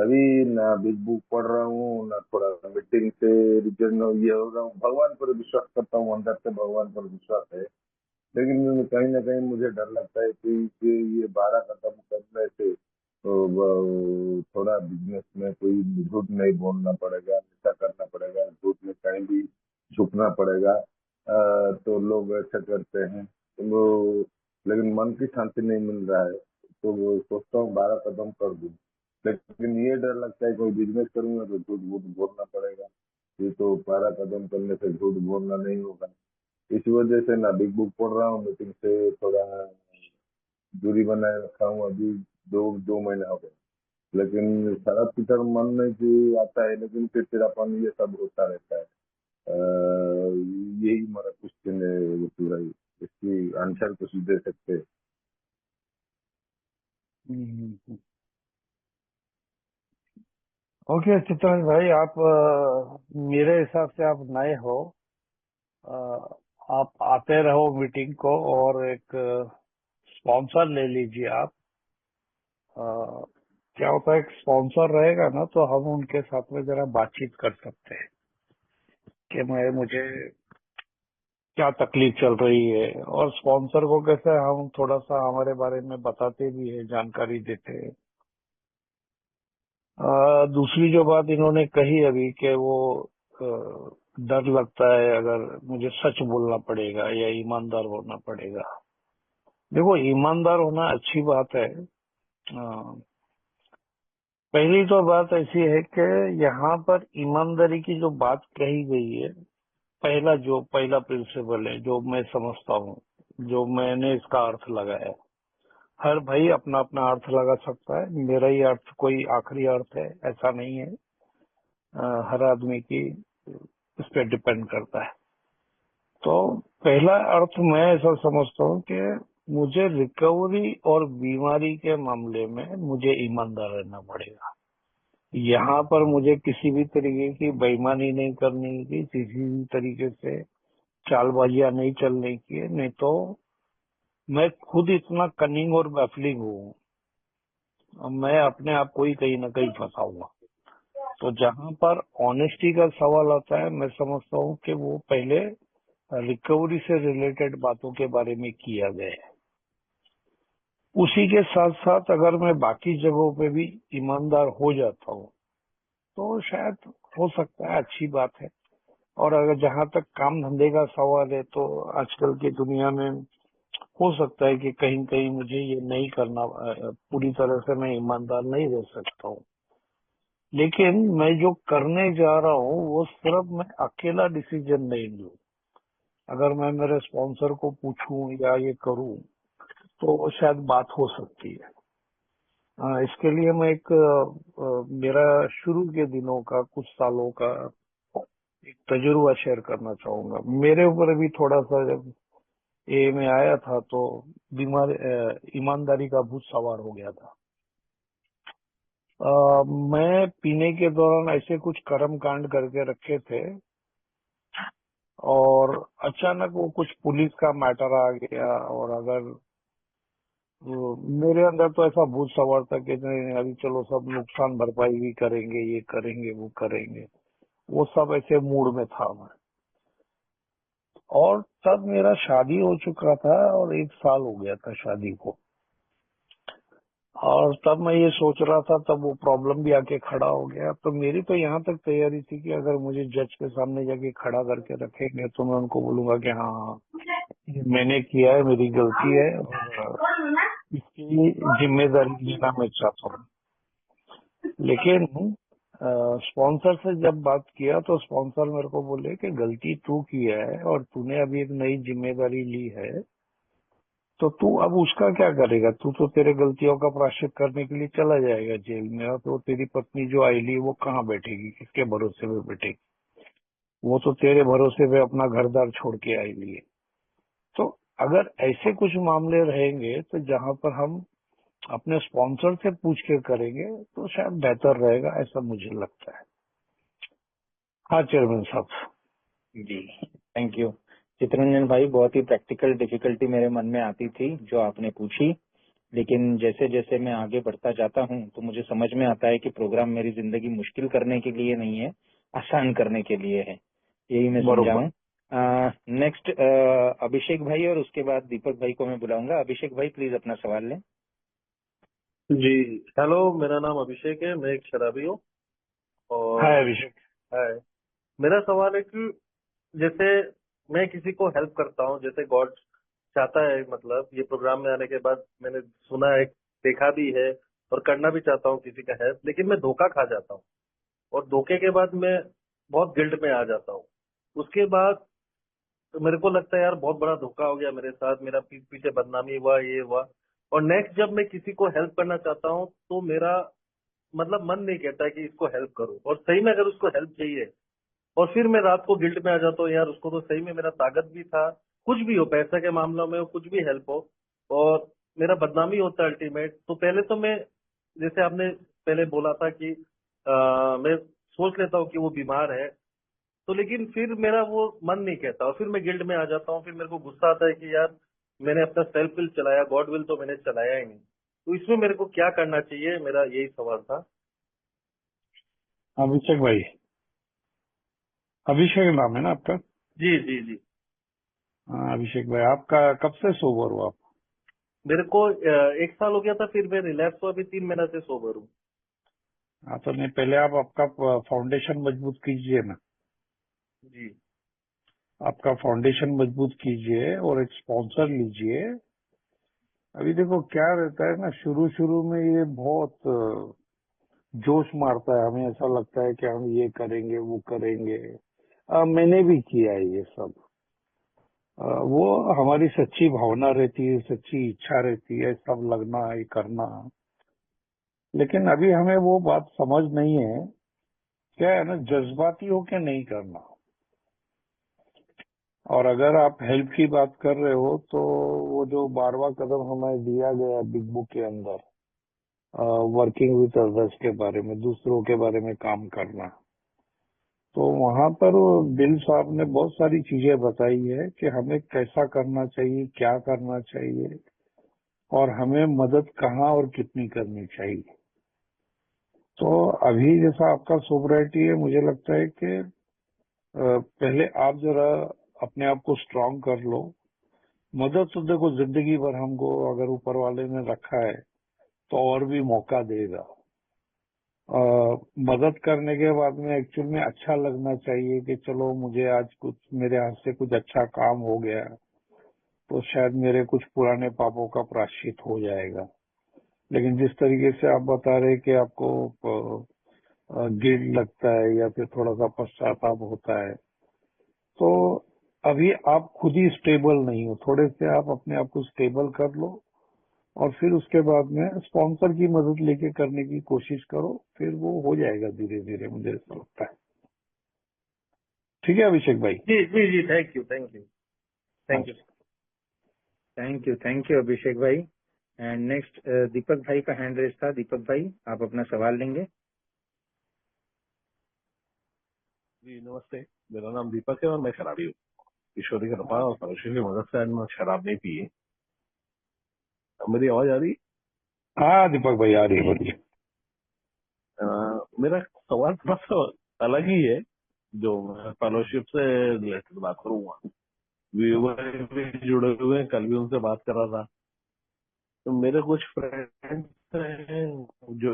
अभी ना बिग बुक पढ़ रहा हूँ, ना थोड़ा मीटिंग से रिटर्न ये हो रहा हूँ। भगवान पर विश्वास करता हूँ, अंदर से भगवान पर विश्वास है, लेकिन कहीं ना कहीं मुझे डर लगता है कि ये 12 खत्म करने से थोड़ा बिजनेस में कोई झूठ नहीं बोलना पड़ेगा, ऐसा करना पड़ेगा, झूठ में कहीं भी झुकना पड़ेगा। तो लोग ऐसा करते हैं तो लेकिन मन की शांति नहीं मिल रहा है, तो वो सोचता हूँ 12 कदम कर दूं। लेकिन ये डर लगता है कोई बिजनेस करूंगा तो झूठ वूठ बोलना पड़ेगा, ये तो 12 कदम करने से झूठ बोलना नहीं होगा। इस वजह से ना बिग बुक पढ़ रहा हूँ, मीटिंग से थोड़ा दूरी बनाए रखा हूँ। अभी दो महीना हो गए, लेकिन सारा पीटर मन में जो आता है, लेकिन चिड़चिड़ापन ये सब होता रहता है। यही हमारा क्वेश्चन है पूरा ही। इसकी आंसर कुछ दे सकते हैं? ओके चित्रंजन भाई, आप मेरे हिसाब से आप नए हो। अ, आप आते रहो मीटिंग को और एक स्पॉन्सर ले लीजिए आप। अ, क्या होता है, एक स्पॉन्सर रहेगा ना तो हम उनके साथ में जरा बातचीत कर सकते हैं कि मुझे क्या तकलीफ चल रही है, और स्पॉन्सर को कैसे हम थोड़ा सा हमारे बारे में बताते भी है, जानकारी देते हैं। दूसरी जो बात इन्होंने कही अभी कि वो अ, डर लगता है अगर मुझे सच बोलना पड़ेगा या ईमानदार होना पड़ेगा। देखो, ईमानदार होना अच्छी बात है। पहली तो बात ऐसी है कि यहाँ पर ईमानदारी की जो बात कही गई है, पहला प्रिंसिपल है जो मैं समझता हूँ, जो मैंने इसका अर्थ लगाया। हर भाई अपना अपना अर्थ लगा सकता है, मेरा ही अर्थ कोई आखिरी अर्थ है ऐसा नहीं है। हर आदमी की इस पर डिपेंड करता है। तो पहला अर्थ मैं ऐसा समझता हूँ कि मुझे रिकवरी और बीमारी के मामले में मुझे ईमानदार रहना पड़ेगा। यहाँ पर मुझे किसी भी तरीके की बेईमानी नहीं करनी की, किसी भी तरीके से चालबाजियां नहीं चलने की, नहीं तो मैं खुद इतना कनिंग और बैफलिंग हूँ, मैं अपने आप को ही कहीं ना कहीं फंसाऊंगा। तो जहाँ पर ऑनेस्टी का सवाल आता है, मैं समझता हूँ कि वो पहले रिकवरी से रिलेटेड बातों के बारे में किया गया है। उसी के साथ साथ अगर मैं बाकी जगहों पे भी ईमानदार हो जाता हूँ तो शायद हो सकता है अच्छी बात है। और अगर जहाँ तक काम धंधे का सवाल है तो आजकल की दुनिया में हो सकता है कि कहीं कहीं मुझे ये नहीं करना, पूरी तरह से मैं ईमानदार नहीं रह सकता हूँ। लेकिन मैं जो करने जा रहा हूँ वो सिर्फ मैं अकेला डिसीजन नहीं लूँ। अगर मैं मेरे स्पॉन्सर को पूछूं या ये करूं तो शायद बात हो सकती है। इसके लिए मैं मेरा शुरू के दिनों का, कुछ सालों का एक तजुर्बा शेयर करना चाहूंगा। मेरे ऊपर भी थोड़ा सा जब ये में आया था तो ईमानदारी का भूत सवार हो गया था। मैं पीने के दौरान ऐसे कुछ कर्म कांड करके रखे थे और अचानक वो कुछ पुलिस का मैटर आ गया, और अगर मेरे अंदर तो ऐसा भूत सवार था कि नहीं अभी चलो सब नुकसान भरपाई भी करेंगे, ये करेंगे वो करेंगे, वो सब ऐसे मूड में था मैं। और तब मेरा शादी हो चुका था और 1 साल हो गया था शादी को, और तब मैं ये सोच रहा था, तब वो प्रॉब्लम भी आके खड़ा हो गया। तो मेरी तो यहाँ तक तैयारी थी कि अगर मुझे जज के सामने जाके खड़ा करके रखेंगे तो मैं उनको बोलूंगा कि हाँ ये मैंने किया है, मेरी गलती है और इसकी जिम्मेदारी लेना मैं चाहता हूँ। लेकिन स्पॉन्सर से जब बात किया तो स्पॉन्सर मेरे को बोले कि गलती तू किया है और तूने अभी एक नई जिम्मेदारी ली है, तो तू अब उसका क्या करेगा? तू तो तेरे गलतियों का प्रायश्चित करने के लिए चला जाएगा जेल में, और तो तेरी पत्नी जो आईली वो कहाँ बैठेगी, किसके भरोसे पे बैठेगी? वो तो तेरे भरोसे पे अपना घर-द्वार छोड़ के आईली है। तो अगर ऐसे कुछ मामले रहेंगे तो जहाँ पर हम अपने स्पॉन्सर से पूछ के करेंगे तो शायद बेहतर रहेगा, ऐसा मुझे लगता है। हाँ चेयरमैन साहब। जी, थैंक यू चित्ररंजन भाई। बहुत ही प्रैक्टिकल डिफिकल्टी मेरे मन में आती थी जो आपने पूछी, लेकिन जैसे जैसे मैं आगे बढ़ता जाता हूँ तो मुझे समझ में आता है कि प्रोग्राम मेरी जिंदगी मुश्किल करने के लिए नहीं है, आसान करने के लिए है। यही मैं समझाऊं। नेक्स्ट अभिषेक भाई और उसके बाद दीपक भाई को मैं बुलाऊंगा। अभिषेक भाई प्लीज अपना सवाल लें। जी हेलो, मेरा नाम अभिषेक है, मैं एक शराबी हूँ। और हाय अभिषेक। हाय, मेरा सवाल है कि जैसे मैं किसी को हेल्प करता हूँ, जैसे गॉड चाहता है, मतलब ये प्रोग्राम में आने के बाद मैंने सुना है, देखा भी है और करना भी चाहता हूँ किसी का हेल्प, लेकिन मैं धोखा खा जाता हूँ और धोखे के बाद मैं बहुत गिल्ट में आ जाता हूँ। उसके बाद मेरे को लगता है यार बहुत बड़ा धोखा हो गया मेरे साथ, मेरा पीठ पीछे बदनामी हुआ, ये हुआ। और नेक्स्ट जब मैं किसी को हेल्प करना चाहता हूँ तो मेरा मतलब मन नहीं कहता है कि इसको हेल्प करूं, और सही में अगर उसको हेल्प चाहिए और फिर मैं रात को गिल्ट में आ जाता हूँ, यार उसको तो सही में मेरा ताकत भी था, कुछ भी हो, पैसे के मामलों में हो, कुछ भी हेल्प हो, और मेरा बदनामी होता है अल्टीमेट। तो पहले तो मैं, जैसे आपने पहले बोला था कि मैं सोच लेता हूँ कि वो बीमार है, तो लेकिन फिर मेरा वो मन नहीं कहता और फिर मैं गिल्ट में आ जाता हूँ, फिर मेरे को गुस्सा आता है कि यार मैंने अपना सेल्फ विल चलाया, गॉड विल तो मैंने चलाया ही नहीं। तो इसमें मेरे को क्या करना चाहिए, मेरा यही सवाल था। अभिषेक भाई, अभिषेक नाम है ना आपका? जी जी जी। हाँ अभिषेक भाई, आपका कब से सोबर हो आप? मेरे को 1 साल हो गया था, फिर मैं रिलैक्स हुआ, अभी 3 महीना से सोबर हूँ। हाँ तो नहीं, पहले आप आपका फाउंडेशन मजबूत कीजिए ना। जी आपका फाउंडेशन मजबूत कीजिए और एक स्पॉन्सर लीजिए। अभी देखो क्या रहता है ना, शुरू शुरू में ये बहुत जोश मारता है, हमें ऐसा लगता है कि हम ये करेंगे वो करेंगे। मैंने भी किया है ये सब। वो हमारी सच्ची भावना रहती है, सच्ची इच्छा रहती है, सब लगना है करना। लेकिन अभी हमें वो बात समझ नहीं है, क्या है ना, जज्बाती होके नहीं करना। और अगर आप हेल्प की बात कर रहे हो तो वो जो 12वां कदम हमें दिया गया बिग बुक के अंदर, वर्किंग विद अदर्स के बारे में, दूसरों के बारे में काम करना, तो वहां पर बिल साहब ने बहुत सारी चीजें बताई है कि हमें कैसा करना चाहिए, क्या करना चाहिए, और हमें मदद कहाँ और कितनी करनी चाहिए। तो अभी जैसा आपका सोबराइटी है, मुझे लगता है कि पहले आप जरा अपने आप को स्ट्रांग कर लो। मदद तो देखो जिंदगी भर हमको अगर ऊपर वाले ने रखा है तो और भी मौका देगा। मदद करने के बाद में एक्चुअल में अच्छा लगना चाहिए कि चलो मुझे आज कुछ, मेरे हाथ से कुछ अच्छा काम हो गया तो शायद मेरे कुछ पुराने पापों का प्रायश्चित हो जाएगा। लेकिन जिस तरीके से आप बता रहे कि आपको गिल्ट लगता है या फिर थोड़ा सा पश्चाताप होता है, तो अभी आप खुद ही स्टेबल नहीं हो, थोड़े से आप अपने आप को स्टेबल कर लो और फिर उसके बाद में स्पॉन्सर की मदद लेके करने की कोशिश करो, फिर वो हो जाएगा धीरे धीरे, मुझे ऐसा लगता है। ठीक है अभिषेक भाई? जी जी जी, थैंक यू थैंक यू हाँ थैंक यू। थैंक यू अभिषेक भाई। एंड नेक्स्ट दीपक भाई का हैंड रेस था। दीपक भाई आप अपना सवाल लेंगे। जी नमस्ते, मेरा नाम दीपक है और मैं शराबी हूँ। ईश्वरी की कृपा और परमेश्वर की मदद से आज मैं शराब नहीं पी है। अब मेरी आवाज आ रही है? हाँ दीपक भाई आ रही है, बोलिए। मेरा सवाल थोड़ा सा अलग ही है, जो मैं फेलोशिप से रिलेटेड बात करूंगा। व्यूवर भी जुड़े हुए हैं, कल भी उनसे बात कर रहा था। तो मेरे कुछ फ्रेंड्स हैं जो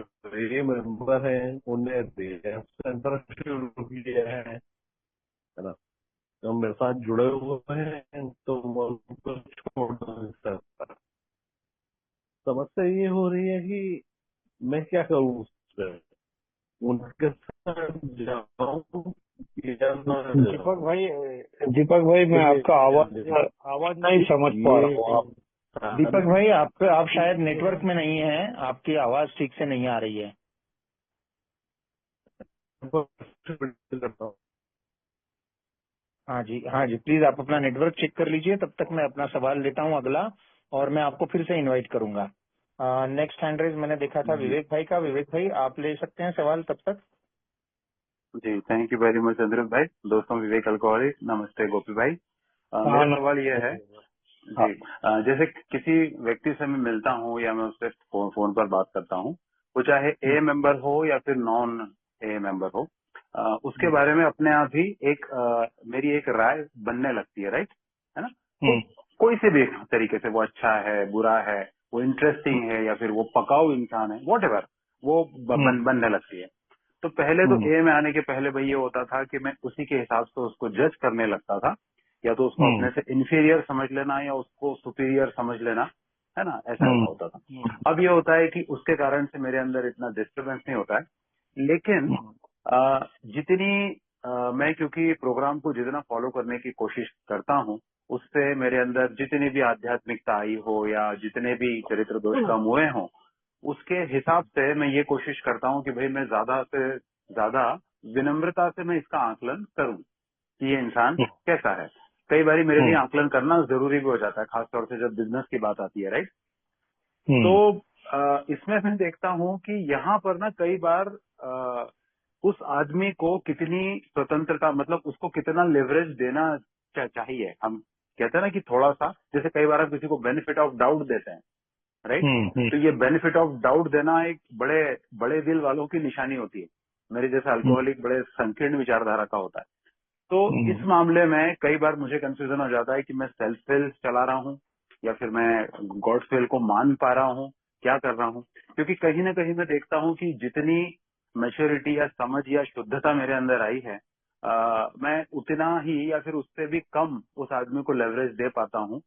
ये मेंबर हैं, उन्हें सेंटर शुरू किया है ना, तो मेरे साथ जुड़े हुए हैं, तो मैं उनको छोड़ नहीं सकता। समस्या ये हो रही है कि मैं क्या करूं उस पर, उनके साथ जाऊं या ना दीपक जाऊं। भाई, दीपक भाई मैं आपका ये आवाज नहीं समझ पा रहा हूँ। आप दीपक भाई आप शायद नेटवर्क में नहीं है, आपकी आवाज ठीक से नहीं आ रही है। करता हूं। हाँ जी प्लीज आप अपना नेटवर्क चेक कर लीजिए, तब तक मैं अपना सवाल लेता हूँ अगला, और मैं आपको फिर से इनवाइट करूंगा। नेक्स्ट हैंड रेज मैंने देखा था जी विवेक भाई का। विवेक भाई आप ले सकते हैं सवाल तब तक। जी thank you very much Aniruddh भाई। दोस्तों विवेक अल्कोहली, नमस्ते गोपी भाई। हाँ मेरा सवाल यह है, हाँ। जी। जैसे किसी व्यक्ति से मैं मिलता हूँ या मैं उससे फोन पर बात करता हूँ, वो चाहे ए मेंबर हो या फिर नॉन ए मेंबर हो, उसके बारे में अपने आप ही मेरी एक राय बनने लगती है, राइट? है ना? तो कोई से भी तरीके से, वो अच्छा है, बुरा है, वो इंटरेस्टिंग है या फिर वो पकाऊ इंसान है, वॉट वो बनने लगती है। तो पहले तो ए में आने के पहले भाई ये होता था कि मैं उसी के हिसाब से उसको जज करने लगता था, या तो उसको अपने से इंफीरियर समझ लेना या उसको सुपीरियर समझ लेना, है ना? ऐसा होता था। अब ये होता है कि उसके कारण से मेरे अंदर इतना डिस्टर्बेंस नहीं होता है, लेकिन मैं क्योंकि प्रोग्राम को जितना फॉलो करने की कोशिश करता हूँ, उससे मेरे अंदर जितनी भी आध्यात्मिकता आई हो या जितने भी चरित्र दोष कम हुए हों, उसके हिसाब से मैं ये कोशिश करता हूँ कि भाई मैं ज्यादा से ज्यादा विनम्रता से मैं इसका आकलन करूं कि ये इंसान कैसा है। कई बार मेरे लिए आकलन करना जरूरी भी हो जाता है, खासतौर से जब बिजनेस की बात आती है, राइट? तो इसमें मैं देखता हूँ कि यहाँ पर ना कई बार उस आदमी को कितनी स्वतंत्रता, मतलब उसको कितना लेवरेज देना चाहिए। हम कहते हैं ना कि थोड़ा सा, जैसे कई बार आप किसी को बेनिफिट ऑफ डाउट देते हैं, राइट? तो ये बेनिफिट ऑफ डाउट देना एक बड़े बड़े दिल वालों की निशानी होती है। मेरे जैसा अल्कोहलिक बड़े संकीर्ण विचारधारा का होता है। तो इस मामले में कई बार मुझे कंफ्यूजन हो जाता है कि मैं सेल्फ विल चला रहा हूँ या फिर मैं गॉड्स विल को मान पा रहा हूँ, क्या कर रहा हूँ। क्योंकि कहीं ना कहीं मैं देखता हूँ कि जितनी मैच्योरिटी या समझ या शुद्धता मेरे अंदर आई है, मैं उतना ही या फिर उससे भी कम उस आदमी को लेवरेज दे पाता हूँ।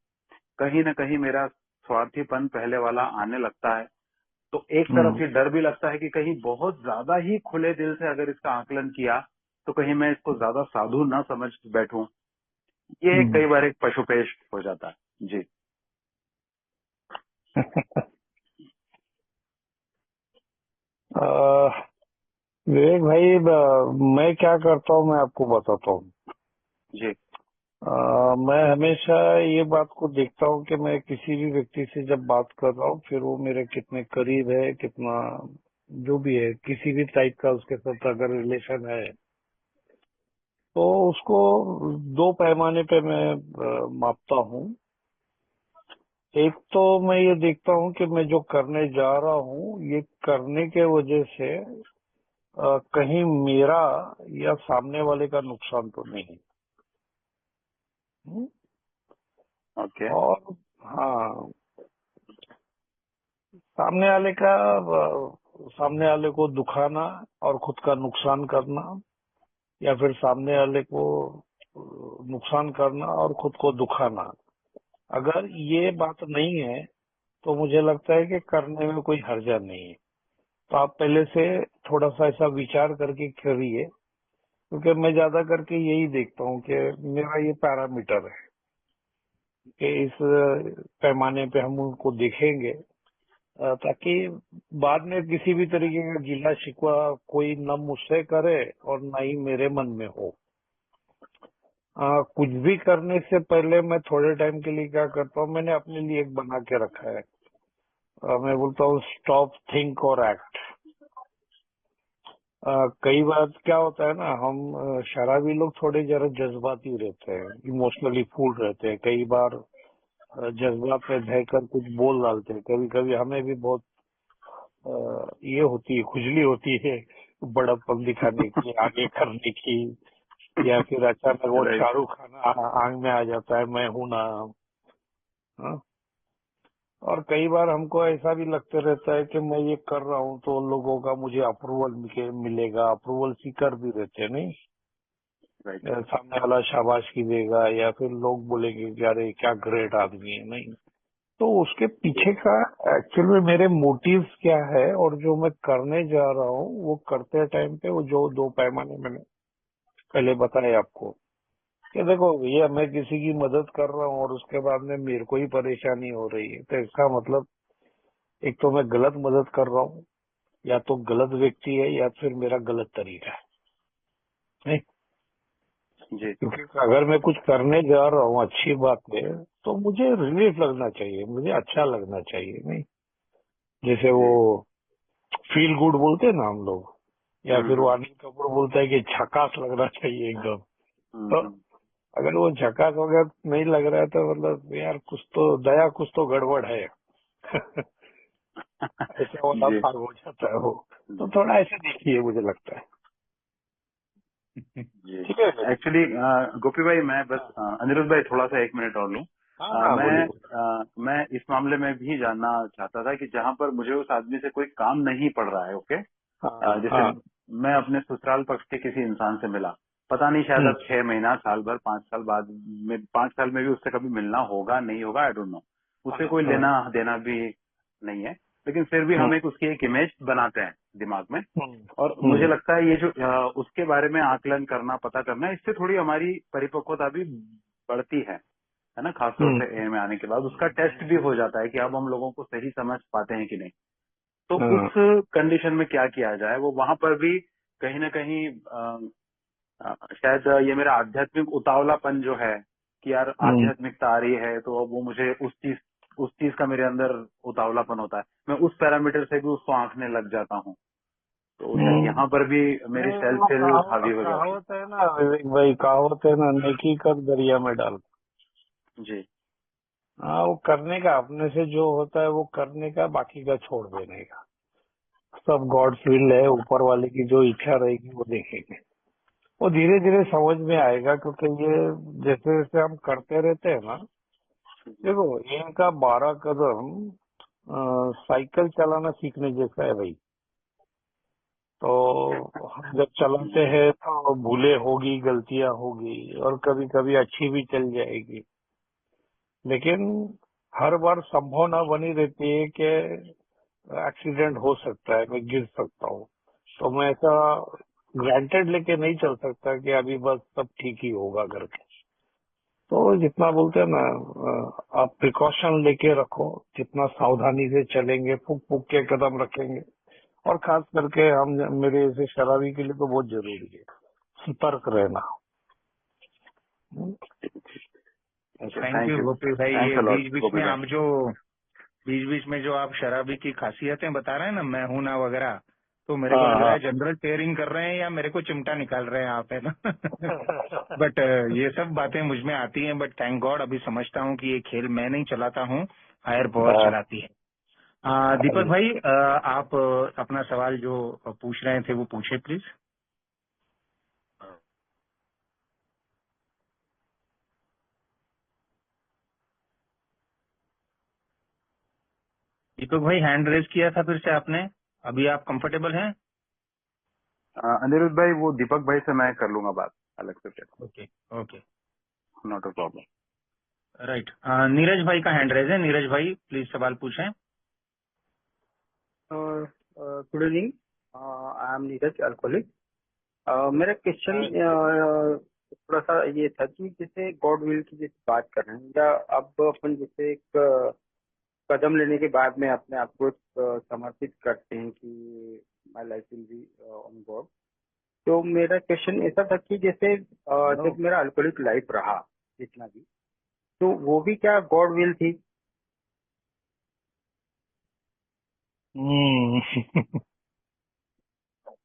कहीं ना कहीं मेरा स्वार्थीपन पहले वाला आने लगता है। तो एक तरफ ये डर भी लगता है कि कहीं बहुत ज्यादा ही खुले दिल से अगर इसका आकलन किया तो कहीं मैं इसको ज्यादा साधु ना समझ बैठूं। ये कई बार एक पशुपेश हो जाता है। जी। विवेक भाई, मैं क्या करता हूँ मैं आपको बताता हूँ। जी। मैं हमेशा ये बात को देखता हूँ कि मैं किसी भी व्यक्ति से जब बात कर रहा हूँ, फिर वो मेरे कितने करीब है, कितना जो भी है, किसी भी टाइप का उसके साथ अगर रिलेशन है, तो उसको दो पैमाने पे मैं मापता हूँ। एक तो मैं ये देखता हूँ कि मैं जो करने जा रहा हूँ, ये करने के वजह से कहीं मेरा या सामने वाले का नुकसान तो नहीं। ओके। और हाँ, सामने वाले को दुखाना और खुद का नुकसान करना, या फिर सामने वाले को नुकसान करना और खुद को दुखाना, अगर ये बात नहीं है तो मुझे लगता है कि करने में कोई हर्जा नहीं है। तो आप पहले से थोड़ा सा ऐसा विचार करके करिए, क्योंकि मैं ज्यादा करके यही देखता हूँ कि मेरा ये पैरामीटर है कि इस पैमाने पे हम उनको देखेंगे, ताकि बाद में किसी भी तरीके का गिला शिकवा कोई न मुझसे करे और न ही मेरे मन में हो। कुछ भी करने से पहले मैं थोड़े टाइम के लिए क्या करता हूँ, मैंने अपने लिए एक बना के रखा है। मैं बोलता हूँ स्टॉप, थिंक और एक्ट। कई बार क्या होता है ना, हम शराबी लोग थोड़े जरा जज्बाती रहते हैं, इमोशनली फूल रहते हैं, कई बार जज्बात में बहकर कुछ बोल डालते हैं। कभी कभी हमें भी बहुत ये होती है, खुजली होती है बड़प्पन दिखाने की, आगे करने की, या फिर अचानक वो शाहरुख खान आंख में आ जाता है, मैं हूं ना। हाँ? और कई बार हमको ऐसा भी लगते रहता है कि मैं ये कर रहा हूँ तो लोगों का मुझे अप्रूवल मिलेगा, अप्रूवल सीकर भी रहते हैं, नहीं? सामने वाला शाबाशी देगा या फिर लोग बोलेंगे कि अरे क्या ग्रेट आदमी है, नहीं? तो उसके पीछे का एक्चुअल में मेरे मोटिव्स क्या है और जो मैं करने जा रहा हूँ वो करते टाइम पे वो जो दो पैमाने मैंने पहले बताए आपको कि देखो भैया, मैं किसी की मदद कर रहा हूँ और उसके बाद में मेरे को ही परेशानी हो रही है, तो इसका मतलब एक तो मैं गलत मदद कर रहा हूँ, या तो गलत व्यक्ति है या फिर मेरा गलत तरीका है, नहीं? जी। क्योंकि अगर मैं कुछ करने जा रहा हूँ अच्छी बात है तो मुझे रिलीफ लगना चाहिए, मुझे अच्छा लगना चाहिए, नहीं? जैसे वो फील गुड बोलते हैं ना हम लोग, या फिर वो अनिल कपूर बोलता है कि झकास लगना चाहिए एकदम। तो अगर वो झकास वगैरह नहीं लग रहा है तो मतलब यार कुछ तो दया, कुछ तो गड़बड़ है। ऐसा वाला जी भाग हो जाता है वो। तो थोड़ा ऐसे देखिए, मुझे लगता है। जी। ठीक है सर। एक्चुअली गोपी भाई, मैं बस अनिरुद्ध भाई थोड़ा सा 1 मिनट और लूं। हाँ हाँ, बोलिए बोलिए। मैं इस मामले में भी जानना चाहता था कि जहां पर मुझे उस आदमी से कोई काम नहीं पड़ रहा है, ओके, हाँ जैसे हाँ। मैं अपने ससुराल पक्ष के किसी इंसान से मिला, पता नहीं शायद हम्म, अब 6 महीना, साल भर, 5 साल बाद में, 5 साल में भी उससे कभी मिलना होगा नहीं होगा, आई डोंट नो, उससे हाँ कोई हाँ। लेना देना भी नहीं है, लेकिन फिर भी हम उसकी एक इमेज बनाते हैं दिमाग में। और मुझे हम्म, लगता है ये जो उसके बारे में आकलन करना, पता करना, इससे थोड़ी हमारी परिपक्वता भी बढ़ती है ना, खासतौर हम्म, से ए में आने के बाद उसका टेस्ट भी हो जाता है कि अब हम लोगों को सही समझ पाते हैं कि नहीं। तो हाँ, उस कंडीशन में क्या किया जाए, वो वहां पर भी कहीं ना कहीं शायद ये मेरा आध्यात्मिक उतावलापन जो है कि यार हम्म, आध्यात्मिकता आ रही है तो अब वो मुझे उस चीज का मेरे अंदर उतावलापन होता है, मैं उस पैरामीटर से भी उसको आंकने लग जाता हूँ। तो शायद यहाँ पर भी मेरी नहीं, सेल्फ वो फिल हावी हो जाती कहावत है ना विवेक भाई, कहावत है ना, नेकी कर दरिया में डाल। है। जी हाँ, वो करने का, अपने से जो होता है वो करने का, बाकी का छोड़ देने का। सब गॉड्स विल है, ऊपर वाले की जो इच्छा रहेगी वो देखेंगे। वो धीरे धीरे समझ में आएगा, क्योंकि ये जैसे जैसे हम करते रहते हैं ना, देखो इनका 12 कदम साइकिल चलाना सीखने जैसा है भाई। तो हम जब चलाते हैं तो भूले होगी, गलतियां होगी, और कभी कभी अच्छी भी चल जाएगी, लेकिन हर बार संभव ना बनी रहती है कि एक्सीडेंट हो सकता है, मैं गिर सकता हूँ। तो मैं ऐसा ग्रांटेड लेके नहीं चल सकता कि अभी बस सब ठीक ही होगा करके। तो जितना बोलते हैं ना, आप प्रिकॉशन लेके रखो, जितना सावधानी से चलेंगे, फूक फूक के कदम रखेंगे। और खास करके हम, मेरे जैसे शराबी के लिए तो बहुत जरूरी है सतर्क रहना। अच्छा, थैंक थैंक यू यू, गोपी भाई। थैंक्स ये अ लॉट बीच बीच गोपी में भाई। आप जो बीच बीच में जो आप शराबी की खासियतें बता रहे हैं ना, मैं हूं ना वगैरह, तो मेरे को हाँ लग रहा हाँ। है जनरल टेयरिंग कर रहे हैं या मेरे को चिमटा निकाल रहे हैं आप, है ना। बट ये सब बातें मुझ में आती हैं, बट थैंक गॉड अभी समझता हूँ कि ये खेल मैं नहीं चलाता हूँ, हायर पावर हाँ, चलाती है। दीपक भाई, आप अपना सवाल जो पूछ रहे थे वो पूछे प्लीज। दीपक भाई हैंड रेज किया था फिर से आपने, अभी आप कंफर्टेबल हैं? अनिरुद्ध भाई, वो दीपक भाई से मैं कर लूंगा बात अलग से, okay okay, not a problem. Right. Neeraj भाई का हैंड रेज है, नीरज भाई प्लीज सवाल पूछें। Good evening, I am Neeraj alcoholic. मेरा क्वेश्चन थोड़ा सा ये था कि जैसे गॉड विल की जैसे बात कर रहे हैं, या अब अपन जैसे एक कदम लेने के बाद में अपने आप को समर्पित करते हैं कि my life will be on God. तो मेरा क्वेश्चन ऐसा था कि जैसे जब मेरा अल्कोहलिक लाइफ रहा जितना भी, तो वो भी क्या गॉड विल थी?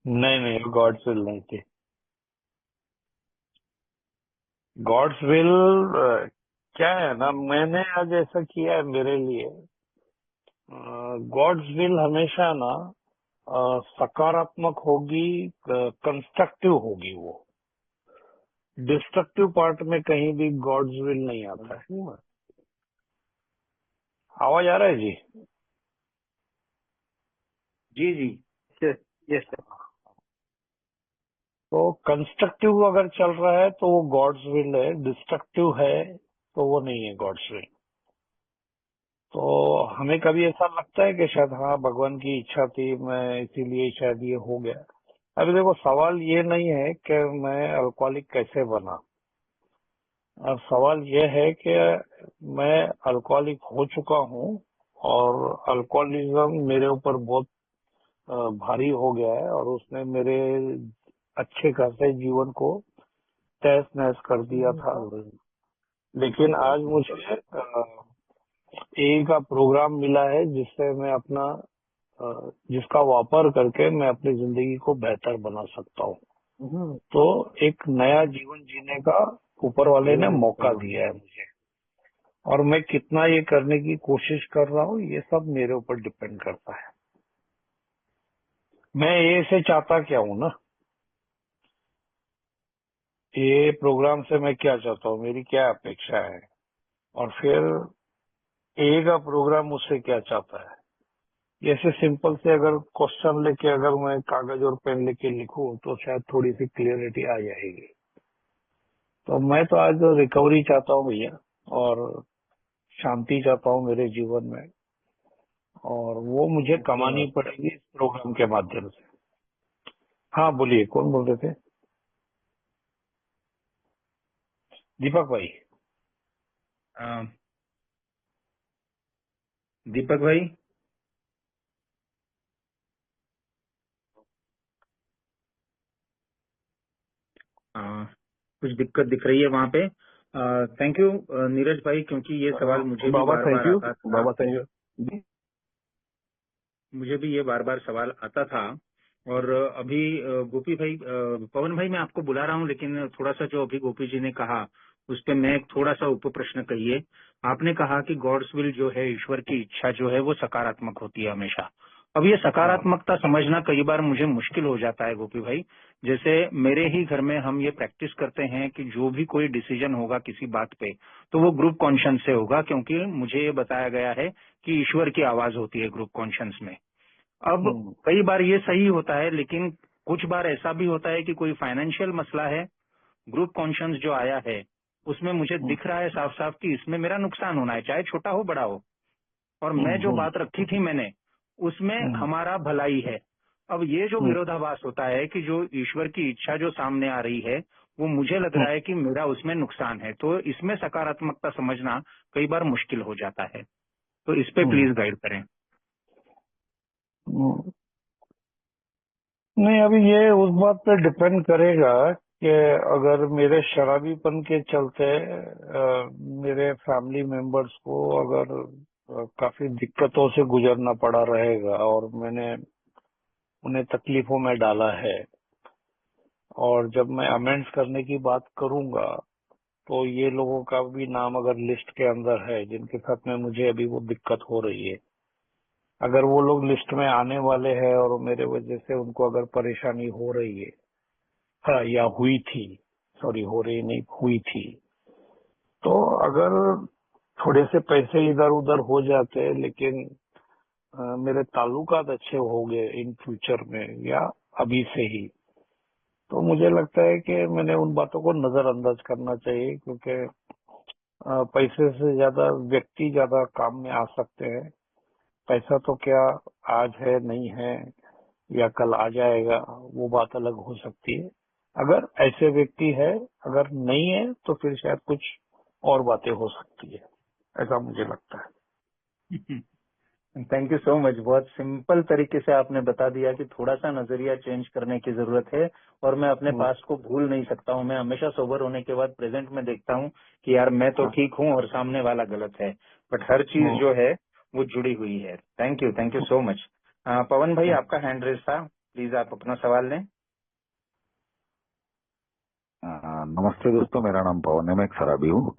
नहीं नहीं, गॉड्स विल नहीं थी। गॉड्स विल क्या है ना, मैंने आज ऐसा किया है मेरे लिए। गॉड्स विल हमेशा ना सकारात्मक होगी, कंस्ट्रक्टिव होगी। वो डिस्ट्रक्टिव पार्ट में कहीं भी गॉड्स विल नहीं आता है। आवाज आ रहा है जी? जी जी। Yes yes sir. तो कंस्ट्रक्टिव अगर चल रहा है तो वो गॉड्स विल है, डिस्ट्रक्टिव है तो वो नहीं है गॉड्स विल। तो हमें कभी ऐसा लगता है कि शायद हाँ भगवान की इच्छा थी, मैं इसीलिए शायद ये हो गया। अभी देखो, सवाल ये नहीं है कि मैं अल्कोहलिक कैसे बना। अब सवाल ये है कि मैं अल्कोहलिक हो चुका हूँ और अल्कोहलिज्म मेरे ऊपर बहुत भारी हो गया है, और उसने मेरे अच्छे खासे जीवन को तहस नहस कर दिया था। लेकिन आज मुझे ए का प्रोग्राम मिला है, जिससे मैं अपना जिसका वापर करके मैं अपनी जिंदगी को बेहतर बना सकता हूँ। तो एक नया जीवन जीने का ऊपर वाले ने मौका दिया है मुझे, और मैं कितना ये करने की कोशिश कर रहा हूँ ये सब मेरे ऊपर डिपेंड करता है। मैं ए से चाहता क्या हूँ ना, ये प्रोग्राम से मैं क्या चाहता हूँ, मेरी क्या अपेक्षा है, और फिर ए का प्रोग्राम मुझसे क्या चाहता है। जैसे सिंपल से अगर क्वेश्चन लेके अगर मैं कागज और पेन लेके लिखूं तो शायद थोड़ी सी क्लियरिटी आ जाएगी। तो मैं तो आज रिकवरी चाहता हूँ भैया, और शांति चाहता हूँ मेरे जीवन में, और वो मुझे कमानी पड़ेगी इस प्रोग्राम के माध्यम से। हाँ बोलिए, कौन बोल रहे थे? दीपक भाई। दीपक भाई, कुछ दिक्कत दिख रही है वहाँ पे। थैंक यू नीरज भाई, क्योंकि ये सवाल मुझे भी बाबा बार थैंक बार यू, आता था। बाबा थैंक यू। मुझे भी ये बार बार सवाल आता था। और अभी गोपी भाई, पवन भाई, मैं आपको बुला रहा हूँ, लेकिन थोड़ा सा जो अभी गोपी जी ने कहा उस पे मैं एक थोड़ा सा उप प्रश्न कहिए। आपने कहा कि गॉड्स विल जो है, ईश्वर की इच्छा जो है वो सकारात्मक होती है हमेशा। अब ये सकारात्मकता समझना कई बार मुझे मुश्किल हो जाता है गोपी भाई। जैसे मेरे ही घर में हम ये प्रैक्टिस करते हैं कि जो भी कोई डिसीजन होगा किसी बात पे, तो वो ग्रुप कॉन्शियंस से होगा, क्योंकि मुझे ये बताया गया है कि ईश्वर की आवाज होती है ग्रुप कॉन्शियंस में। अब कई बार ये सही होता है, लेकिन कुछ बार ऐसा भी होता है कि कोई फाइनेंशियल मसला है, ग्रुप कॉन्शियंस जो आया है उसमें मुझे दिख रहा है साफ साफ कि इसमें मेरा नुकसान होना है, चाहे छोटा हो बड़ा हो, और मैं जो बात रखी थी मैंने उसमें हमारा भलाई है। अब ये जो विरोधाभास होता है कि जो ईश्वर की इच्छा जो सामने आ रही है वो मुझे लग रहा है कि मेरा उसमें नुकसान है, तो इसमें सकारात्मकता समझना कई बार मुश्किल हो जाता है। तो इस पे प्लीज गाइड करें। नहीं, अभी ये उस बात पे डिपेंड करेगा कि अगर मेरे शराबीपन के चलते मेरे फैमिली मेंबर्स को अगर काफी दिक्कतों से गुजरना पड़ा रहेगा, और मैंने उन्हें तकलीफों में डाला है, और जब मैं अमेंड्स करने की बात करूंगा तो ये लोगों का भी नाम अगर लिस्ट के अंदर है जिनके साथ में मुझे अभी वो दिक्कत हो रही है, अगर वो लोग लिस्ट में आने वाले हैं और मेरे वजह से उनको अगर परेशानी हो रही है, हाँ, या हुई थी, सॉरी, हो रही नहीं, हुई थी, तो अगर थोड़े से पैसे इधर उधर हो जाते, लेकिन मेरे ताल्लुकात अच्छे हो गए इन फ्यूचर में या अभी से ही, तो मुझे लगता है कि मैंने उन बातों को नजरअंदाज करना चाहिए, क्योंकि पैसे से ज्यादा व्यक्ति ज्यादा काम में आ सकते हैं। पैसा तो क्या आज है नहीं है या कल आ जाएगा, वो बात अलग हो सकती है। अगर ऐसे व्यक्ति है, अगर नहीं है तो फिर शायद कुछ और बातें हो सकती है, ऐसा मुझे लगता है। Thank you so much. बहुत सिंपल तरीके से आपने बता दिया कि थोड़ा सा नजरिया चेंज करने की जरूरत है, और मैं अपने पास्ट को भूल नहीं सकता हूँ। मैं हमेशा सोबर होने के बाद प्रेजेंट में देखता हूँ कि यार मैं तो ठीक हूँ और सामने वाला गलत है, बट हर चीज जो है वो जुड़ी हुई है। Thank you so much. Pavan भाई, आपका हैंड रेस था, प्लीज आप अपना सवाल लें। नमस्ते दोस्तों, मेरा नाम पवन है, मैं एक शराबी हूँ।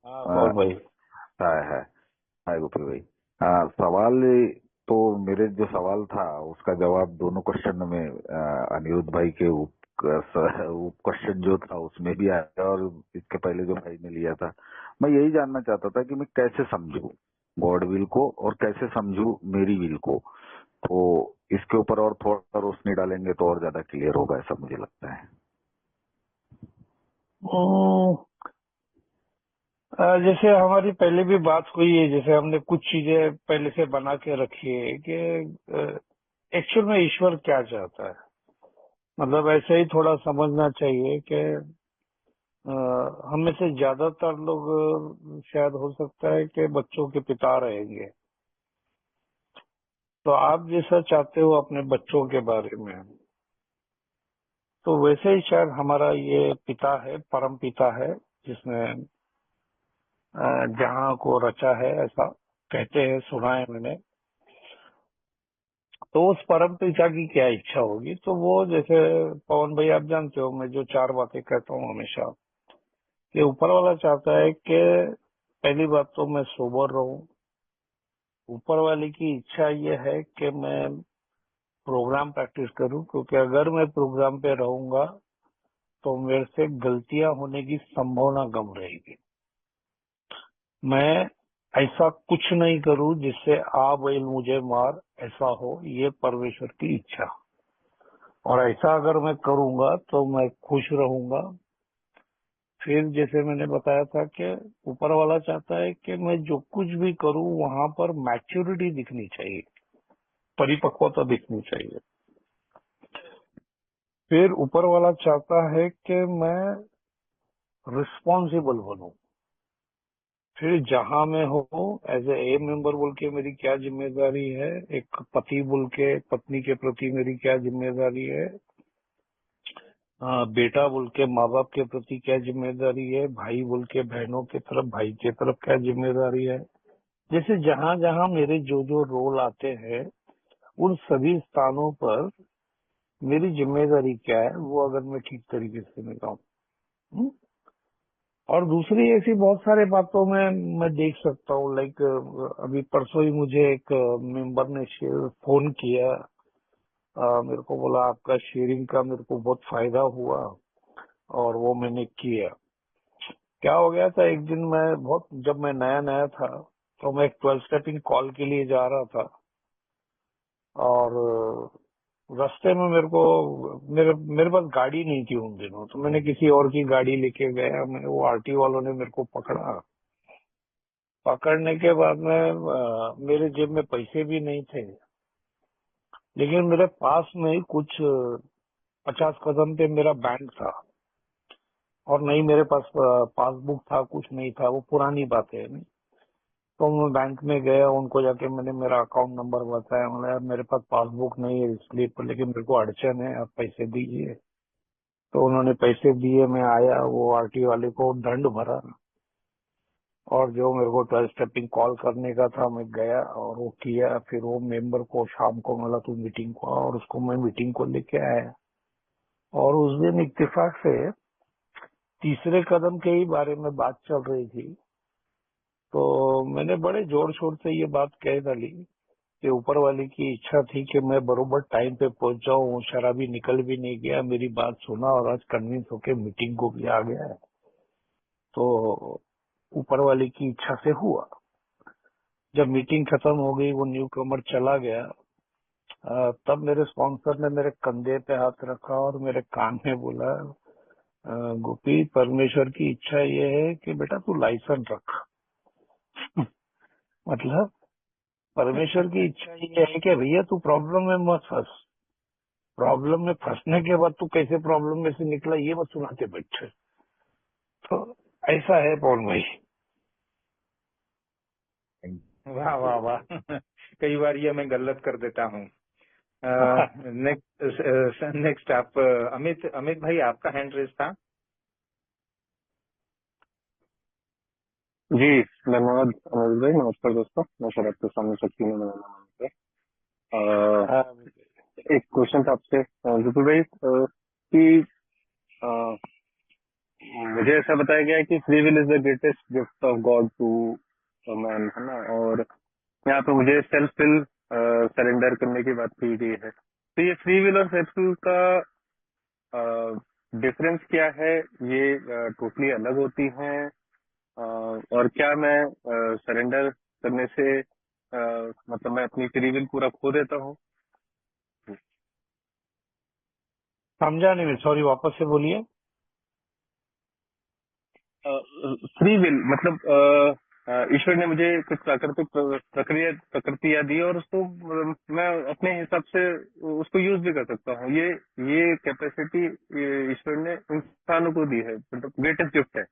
और भाई, है हाय गोपी भाई। सवाल तो मेरे जो सवाल था उसका जवाब दोनों क्वेश्चन में अनिरुद्ध भाई के क्वेश्चन जो था उसमें भी आया, और इसके पहले जो भाई ने लिया था। मैं यही जानना चाहता था कि मैं कैसे समझूं गॉड विल को और कैसे समझूं मेरी विल को। तो इसके ऊपर और थोड़ा रोशनी डालेंगे तो और ज्यादा क्लियर होगा, ऐसा मुझे लगता है। जैसे हमारी पहले भी बात हुई है, जैसे हमने कुछ चीजें पहले से बना के रखी है कि एक्चुअल में ईश्वर क्या चाहता है। मतलब ऐसे ही थोड़ा समझना चाहिए कि हम में से ज्यादातर लोग शायद हो सकता है कि बच्चों के पिता रहेंगे, तो आप जैसा चाहते हो अपने बच्चों के बारे में, तो वैसे ही शायद हमारा ये पिता है, परम पिता है, जिसने जहां को रचा है, ऐसा कहते हैं, सुना है मैंने। तो उस परम पिता की क्या इच्छा होगी, तो वो जैसे पवन भाई आप जानते हो, मैं जो 4 बातें कहता हूँ हमेशा, कि ऊपर वाला चाहता है कि पहली बात तो मैं सोबर रहूं। ऊपर वाले की इच्छा ये है कि मैं प्रोग्राम प्रैक्टिस करूं, क्योंकि अगर मैं प्रोग्राम पे रहूंगा तो मेरे से गलतियां होने की संभावना कम रहेगी। मैं ऐसा कुछ नहीं करूं जिससे आ बैल मुझे मार, ऐसा हो, ये परमेश्वर की इच्छा। और ऐसा अगर मैं करूंगा तो मैं खुश रहूंगा। फिर जैसे मैंने बताया था कि ऊपर वाला चाहता है कि मैं जो कुछ भी करूं वहां पर मैच्योरिटी दिखनी चाहिए, परिपक्वता दिखनी चाहिए। फिर ऊपर वाला चाहता है कि मैं रिस्पॉन्सिबल बनूं। फिर जहां मैं हो एज ए मेंबर बोल के मेरी क्या जिम्मेदारी है, एक पति बोल के पत्नी के प्रति मेरी क्या जिम्मेदारी है, बेटा बोल के माँ बाप के प्रति क्या जिम्मेदारी है, भाई बोल के बहनों के तरफ भाई के तरफ क्या जिम्मेदारी है। जैसे जहां जहां मेरे जो जो रोल आते हैं उन सभी स्थानों पर मेरी जिम्मेदारी क्या है, वो अगर मैं ठीक तरीके से निभाऊं। और दूसरी ऐसी बहुत सारे बातों में मैं देख सकता हूँ। लाइक अभी परसों ही मुझे एक मेंबर ने फोन किया, मेरे को बोला आपका शेयरिंग का मेरे को बहुत फायदा हुआ और वो मैंने किया। क्या हो गया था, एक दिन जब मैं नया नया था तो मैं एक 12 स्टेपिंग कॉल के लिए जा रहा था और रास्ते में मेरे पास गाड़ी नहीं थी उन दिनों, तो मैंने किसी और की गाड़ी लेके गया। वो आरटी वालों ने मेरे को पकड़ने के बाद में मेरे जेब में पैसे भी नहीं थे, लेकिन मेरे पास में कुछ 50 कदम पे मेरा बैंक था और नहीं मेरे पास पासबुक था, कुछ नहीं था। वो पुरानी बात है नहीं। तो मैं बैंक में गया, उनको जाके मैंने मेरा अकाउंट नंबर बताया। मतलब यार मेरे पास पासबुक नहीं है इसलिए, लेकिन मेरे को अड़चन है, आप पैसे दीजिए। तो उन्होंने पैसे दिए, मैं आया, वो आरटी वाले को दंड भरा और जो मेरे को 12 स्टेपिंग कॉल करने का था मैं गया और वो किया। फिर वो मेंबर को शाम को मिला, तू मीटिंग को आ, और उसको मैं मीटिंग को लेके आया। और उस दिन इत्तेफाक से तीसरे कदम के ही बारे में बात चल रही थी, तो मैंने बड़े जोर शोर से ये बात कह डाली कि ऊपर वाले की इच्छा थी कि मैं बरोबर टाइम पे पहुंच जाऊं। शराबी निकल भी नहीं गया, मेरी बात सुना और आज कन्विंस होके मीटिंग को भी आ गया है। तो ऊपर वाले की इच्छा से हुआ। जब मीटिंग खत्म हो गई, वो न्यू कमर चला गया, तब मेरे स्पॉन्सर ने मेरे कंधे पे हाथ रखा और मेरे कान में बोला, गोपी परमेश्वर की इच्छा ये है कि बेटा तू लाइसेंस रख। मतलब परमेश्वर की इच्छा ये है कि भैया तू प्रॉब्लम में मत फंस, प्रॉब्लम में फंसने के बाद तू कैसे प्रॉब्लम में से निकला ये मत सुनाते बैठे। तो ऐसा है पवन भाई। वाह वाह वाह। कई बार ये मैं गलत कर देता हूँ। नेक्स्ट आप अमित भाई, आपका हैंड रेस था। जी धन्यवाद अमर भाई। नमस्कार दोस्तों, मैं शरद के सामने शक्ति में मेरा नाम है। एक क्वेश्चन था आपसे विपुल भाई कि मुझे ऐसा बताया गया है कि free will is the greatest gift of God to man, है ना। और यहाँ पे मुझे सेल्फ विल सरेंडर करने की बात की गई है। तो ये फ्री विल और सेल्फ विल का डिफरेंस क्या है? ये टोटली अलग होती हैं? और क्या मैं सरेंडर करने से मतलब मैं अपनी फ्री विल पूरा खो देता हूँ? समझा नहीं, सॉरी वापस से बोलिए। फ्री विल मतलब ईश्वर ने मुझे कुछ प्राकृतिक प्रकृतियां दी और उसको मैं अपने हिसाब से उसको यूज भी कर सकता हूँ। ये कैपेसिटी ईश्वर ने इंसानों को दी है, मतलब ग्रेटेस्ट गिफ्ट है।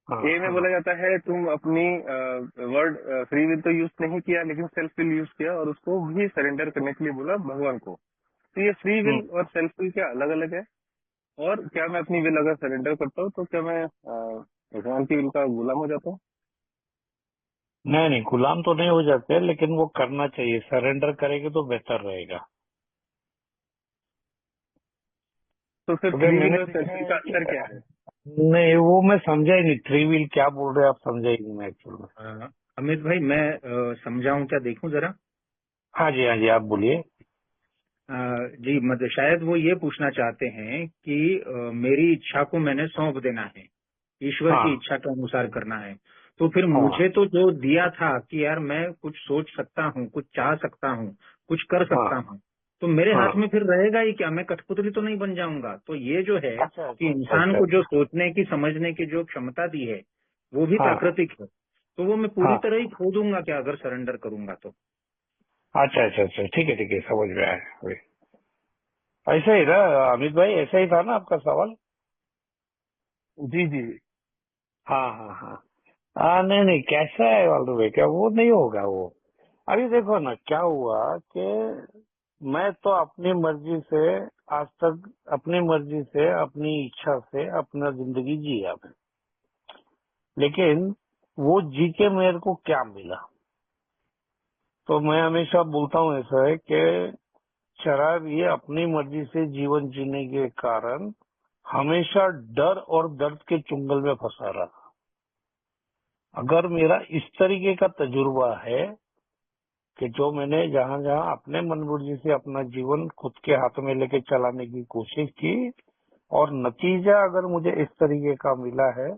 ए में बोला जाता है तुम अपनी वर्ड फ्री विल तो यूज नहीं किया, लेकिन सेल्फ विल यूज किया और उसको भी सरेंडर करने के लिए बोला भगवान को। तो ये फ्री विल और सेल्फ विल क्या अलग अलग है? और क्या मैं अपनी विल अगर सरेंडर करता हूँ तो क्या मैं भगवान की विल का गुलाम हो जाता हूँ? नहीं, गुलाम तो नहीं हो जाते, लेकिन वो करना चाहिए। सरेंडर करेंगे तो बेहतर रहेगा। तो फिर फ्री विल और सेल्फ विल का अंतर क्या है? नहीं, वो मैं समझा ही नहीं, 3 व्हील क्या बोल रहे हैं आप, समझा ही नहीं मैं एक्चुअल में। अमित भाई मैं समझाऊं क्या, देखूं जरा। हाँ जी, हाँ जी, आप बोलिए। जी मतलब शायद वो ये पूछना चाहते हैं कि मेरी इच्छा को मैंने सौंप देना है, ईश्वर हाँ की इच्छा के अनुसार करना है। तो फिर हाँ मुझे तो जो दिया था कि यार मैं कुछ सोच सकता हूँ, कुछ चाह सकता हूँ, कुछ कर हाँ सकता हूँ, तो मेरे हाँ। हाथ में फिर रहेगा ही क्या, मैं कठपुतली तो नहीं बन जाऊंगा। तो ये जो है अच्छा कि अच्छा अच्छा इंसान अच्छा को जो अच्छा। सोचने की समझने की जो क्षमता दी है वो भी हाँ प्राकृतिक है, तो वो मैं पूरी हाँ। तरह ही खो दूंगा क्या अगर सरेंडर करूंगा तो। अच्छा अच्छा अच्छा, ठीक है, समझ में आया अभी। ऐसा ही था अमित भाई, ऐसा ही था ना आपका सवाल। जी जी। हाँ हाँ हाँ। नहीं नहीं, कैसा है वाल्डो भाई, क्या वो नहीं होगा वो। अभी देखो ना क्या हुआ कि मैं तो अपनी मर्जी से आज तक, अपनी मर्जी से, अपनी इच्छा से अपना जिंदगी जिया मैं। लेकिन वो जी के मेरे को क्या मिला, तो मैं हमेशा बोलता हूँ ऐसा है कि शराब ये अपनी मर्जी से जीवन जीने के कारण हमेशा डर और दर्द के चुंगल में फंसा रहा। अगर मेरा इस तरीके का तजुर्बा है कि जो मैंने जहां जहां अपने मनमर्जी से अपना जीवन खुद के हाथ में लेके चलाने की कोशिश की और नतीजा अगर मुझे इस तरीके का मिला है,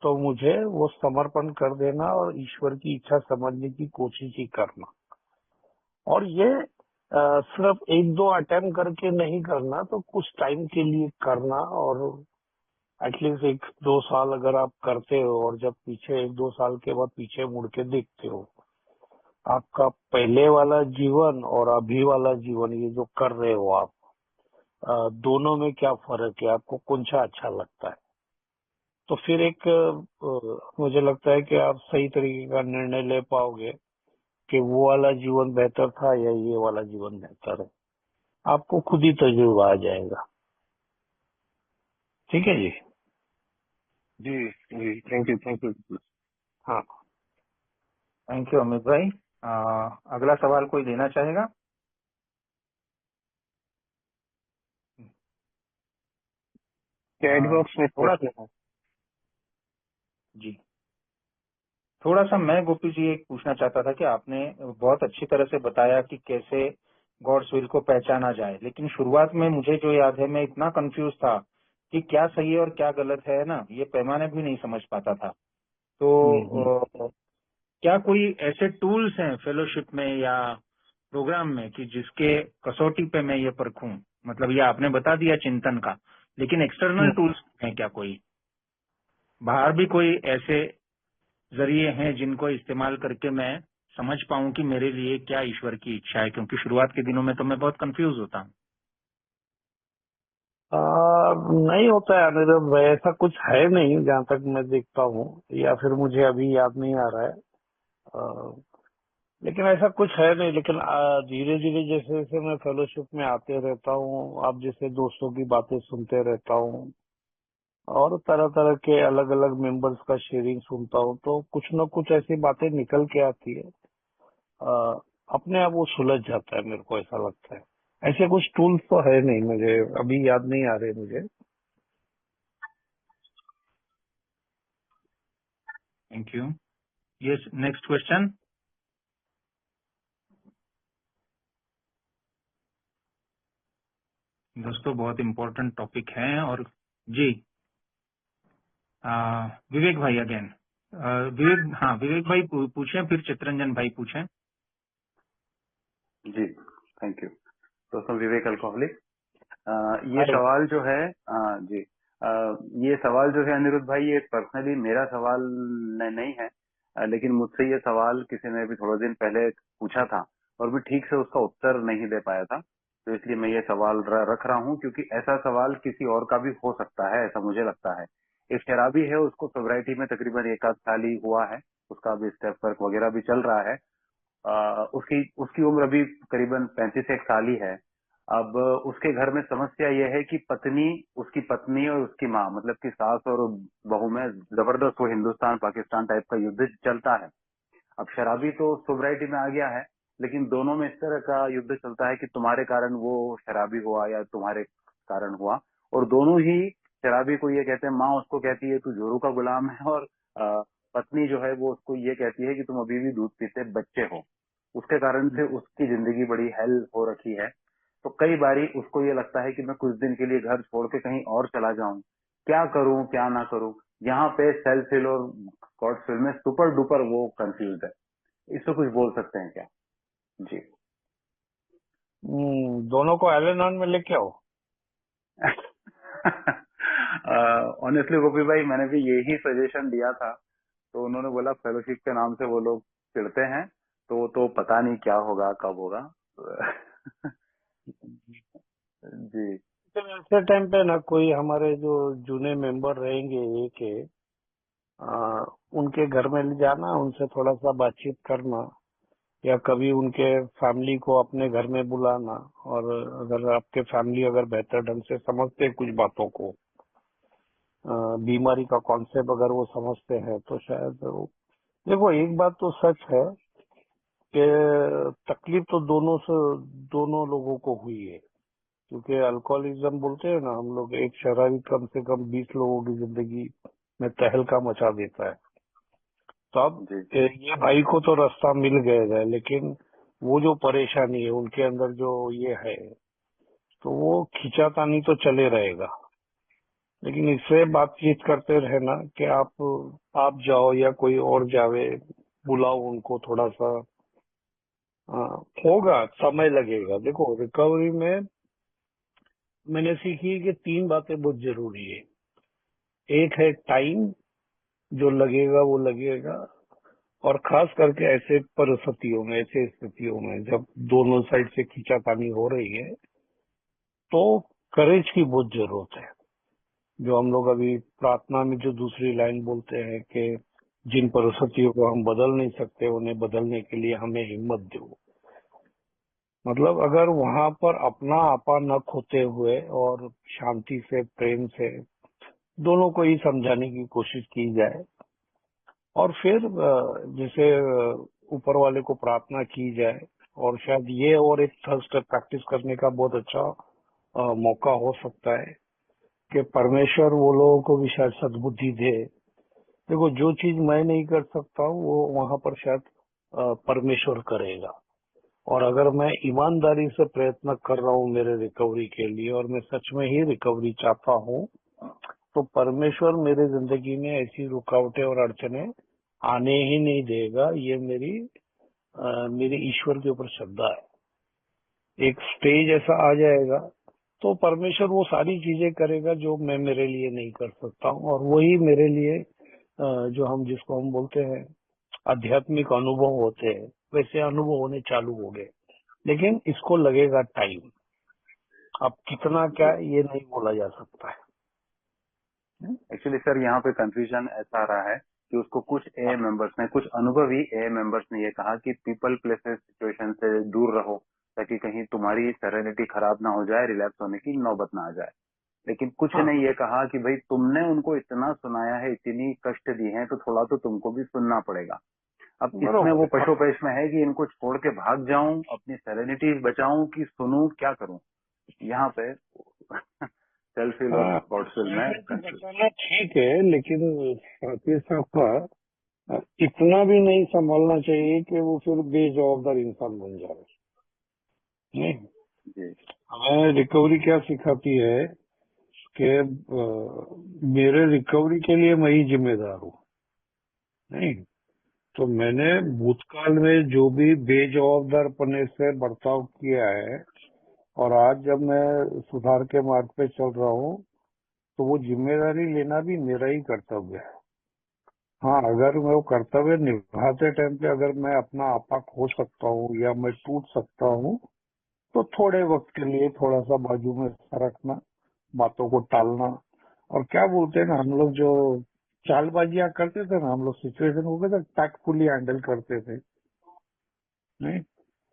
तो मुझे वो समर्पण कर देना और ईश्वर की इच्छा समझने की कोशिश ही करना। और ये सिर्फ 1-2 अटेम्प्ट करके नहीं करना, तो कुछ टाइम के लिए करना, और एटलीस्ट 1-2 साल अगर आप करते हो और जब पीछे 1-2 साल के बाद पीछे मुड़ के देखते हो, आपका पहले वाला जीवन और अभी वाला जीवन, ये जो कर रहे हो आप, दोनों में क्या फर्क है, आपको कौन सा अच्छा लगता है, तो फिर एक मुझे लगता है कि आप सही तरीके का निर्णय ले पाओगे कि वो वाला जीवन बेहतर था या ये वाला जीवन बेहतर है। आपको खुद ही तजुर्बा आ जाएगा। ठीक है जी। जी जी, थैंक यू। हाँ। थैंक यू अमित भाई। अगला सवाल कोई देना चाहेगा? चैट बॉक्स में थोड़ा प्रश्न है। जी, थोड़ा सा मैं गोपी जी एक पूछना चाहता था कि आपने बहुत अच्छी तरह से बताया कि कैसे गॉड्स विल को पहचाना जाए, लेकिन शुरुआत में मुझे जो याद है मैं इतना कंफ्यूज था कि क्या सही है और क्या गलत है ना, ये पैमाने भी नहीं समझ पाता था। हम्म। तो क्या कोई ऐसे टूल्स हैं फेलोशिप में या प्रोग्राम में कि जिसके कसौटी पे मैं ये परखूं? मतलब ये आपने बता दिया चिंतन का, लेकिन एक्सटर्नल हम्म। टूल्स हैं क्या, कोई बाहर भी कोई ऐसे जरिए हैं जिनको इस्तेमाल करके मैं समझ पाऊं कि मेरे लिए क्या ईश्वर की इच्छा है? क्योंकि शुरुआत के दिनों में तो मैं बहुत कंफ्यूज होता हूँ। नहीं होता है अनिरुद्ध भाई, ऐसा कुछ है नहीं जहाँ तक मैं देखता हूँ, या फिर मुझे अभी याद नहीं आ रहा है। लेकिन ऐसा कुछ है नहीं, लेकिन धीरे धीरे जैसे जैसे मैं फेलोशिप में आते रहता हूँ, आप जैसे दोस्तों की बातें सुनते रहता हूँ और तरह तरह के अलग अलग मेंबर्स का शेयरिंग सुनता हूँ, तो कुछ न कुछ ऐसी बातें निकल के आती है। अ, अपने आप वो सुलझ जाता है, मेरे को ऐसा लगता है। ऐसे कुछ टूल्स तो है नहीं, मुझे अभी याद नहीं आ रहे मुझे। Thank you. Yes, next question. दोस्तों बहुत इम्पोर्टेंट टॉपिक है। और जी, विवेक भाई अगेन। विवेक, हाँ विवेक भाई पूछें, फिर चित्रंजन भाई पूछें। जी, थैंक यू। दोस्तों, विवेक अल्कोहलिक। ये हाय। सवाल जो है, जी, ये सवाल जो है अनिरुद्ध भाई, ये पर्सनली मेरा सवाल नहीं है, लेकिन मुझसे ये सवाल किसी ने भी थोड़े दिन पहले पूछा था और भी ठीक से उसका उत्तर नहीं दे पाया था, तो इसलिए मैं ये सवाल रख रहा हूँ, क्योंकि ऐसा सवाल किसी और का भी हो सकता है, ऐसा मुझे लगता है। एक शराबी है, उसको सोब्राइटी में तकरीबन 1 आध साल ही हुआ है, उसका भी स्टेप वर्क वगैरह भी चल रहा है। उसकी उसकी उम्र अभी करीबन 35 साल ही है। अब उसके घर में समस्या यह है कि उसकी पत्नी और उसकी माँ, मतलब कि सास और बहू में जबरदस्त वो हिंदुस्तान पाकिस्तान टाइप का युद्ध चलता है। अब शराबी तो सोब्राइटी में आ गया है, लेकिन दोनों में इस तरह का युद्ध चलता है कि तुम्हारे कारण वो शराबी हुआ या तुम्हारे कारण हुआ, और दोनों ही शराबी को ये कहते हैं, माँ उसको कहती है तू जोरू का गुलाम है, और पत्नी जो है वो उसको ये कहती है कि तुम अभी भी दूध पीते बच्चे हो। उसके कारण से उसकी जिंदगी बड़ी हेल हो रखी है। तो कई बारी उसको ये लगता है कि मैं कुछ दिन के लिए घर छोड़ के कहीं और चला जाऊं, क्या करूं क्या ना करूं। यहाँ पे सेल्फ हिल और गॉडविल में सुपर डुपर वो कंफ्यूज है। इसको कुछ बोल सकते हैं क्या? जी। दोनों को एल-एन-ऑन में लेके आओ। ऑनेस्टली गोपी भाई, मैंने भी यही सजेशन दिया था, तो उन्होंने बोला फेलोशिप के नाम से वो लोग चिढ़ते हैं, तो पता नहीं क्या होगा कब होगा। जी। तो ऐसे टाइम पे ना कोई हमारे जो जूने मेंबर रहेंगे ये के उनके घर में ले जाना, उनसे थोड़ा सा बातचीत करना, या कभी उनके फैमिली को अपने घर में बुलाना। और अगर आपके फैमिली अगर बेहतर ढंग से समझते हैं कुछ बातों को, बीमारी का कॉन्सेप्ट अगर वो समझते हैं, तो शायद देखो एक बात तो सच है कि तकलीफ तो दोनों लोगों को हुई है, क्योंकि अल्कोहलिज्म बोलते हैं ना हम लोग, एक शराबी कम से कम 20 लोगों की जिंदगी में तहलका मचा देता है। तो अब ये भाई को तो रास्ता मिल गया, लेकिन वो जो परेशानी है उनके अंदर जो ये है, तो वो खींचातानी तो चले रहेगा। लेकिन इससे बातचीत करते रहना कि आप जाओ या कोई और जावे, बुलाओ उनको थोड़ा सा। होगा, समय लगेगा। देखो रिकवरी में मैंने सीखी कि 3 बातें बहुत जरूरी है। एक है टाइम, जो लगेगा वो लगेगा, और खास करके ऐसे परिस्थितियों में, ऐसे स्थितियों में जब दोनों साइड से खींचातानी हो रही है, तो करेज की बहुत जरूरत है। जो हम लोग अभी प्रार्थना में जो दूसरी लाइन बोलते हैं कि जिन परिस्थितियों को हम बदल नहीं सकते, उन्हें बदलने के लिए हमें हिम्मत दो। मतलब अगर वहां पर अपना आपा न खोते हुए और शांति से, प्रेम से दोनों को ही समझाने की कोशिश की जाए, और फिर जैसे ऊपर वाले को प्रार्थना की जाए, और शायद ये और एक थर्स्ट प्रैक्टिस करने का बहुत अच्छा मौका हो सकता है कि परमेश्वर वो लोगों को भी शायद सद्बुद्धि दे। देखो जो चीज मैं नहीं कर सकता हूँ वो वहां पर शायद परमेश्वर करेगा। और अगर मैं ईमानदारी से प्रयत्न कर रहा हूँ मेरे रिकवरी के लिए, और मैं सच में ही रिकवरी चाहता हूँ, तो परमेश्वर मेरे जिंदगी में ऐसी रुकावटें और अड़चने आने ही नहीं देगा। ये मेरी ईश्वर के ऊपर श्रद्धा है। एक स्टेज ऐसा आ जाएगा तो परमेश्वर वो सारी चीजें करेगा जो मैं मेरे लिए नहीं कर सकता हूँ, और वही मेरे लिए जो जिसको हम बोलते हैं आध्यात्मिक अनुभव होते हैं, वैसे अनुभव होने चालू हो गए। लेकिन इसको लगेगा टाइम। अब कितना क्या ये नहीं बोला जा सकता है। एक्चुअली सर यहाँ पे कंफ्यूजन ऐसा आ रहा है कि उसको कुछ ए मेंबर्स ने, कुछ अनुभवी ए मेंबर्स ने ये कहा कि पीपल प्लेसेस सिचुएशन से दूर रहो, ताकि कहीं तुम्हारी सेरेनिटी खराब ना हो जाए, रिलैप्स होने की नौबत ना आ जाए। लेकिन कुछ ने ये कहा कि भाई तुमने उनको इतना सुनाया है, इतनी कष्ट दी है, तो थोड़ा तो तुमको भी सुनना पड़ेगा। अब इसमें वो पशोपेश में है कि इनको छोड़ के भाग जाऊं, अपनी सेरेनिटी बचाऊं, कि सुनूं, क्या करूं। यहाँ पे सेल्फ हिल और गॉडविल में बचाना ठीक है, लेकिन साथ ही साथ इतना भी नहीं संभालना चाहिए कि वो फिर बेजवाबदार इंसान बन जाए। नहीं, हमें रिकवरी क्या सिखाती है कि मेरे रिकवरी के लिए मैं ही जिम्मेदार हूँ। नहीं, तो मैंने भूतकाल में जो भी बेजवाबदारपने से बर्ताव किया है, और आज जब मैं सुधार के मार्ग पे चल रहा हूँ, तो वो जिम्मेदारी लेना भी मेरा ही कर्तव्य है। हाँ, अगर मैं वो कर्तव्य निभाते टाइम पे अगर मैं अपना आपा खो सकता हूँ या मैं टूट सकता हूँ, तो थोड़े वक्त के लिए थोड़ा सा बाजू में सरकना, बातों को टालना। और क्या बोलते हैं ना हम लोग, जो चालबाजियां करते थे ना हम लोग, सिचुएशन को कहते टैक्टफुली हैंडल करते थे। नहीं,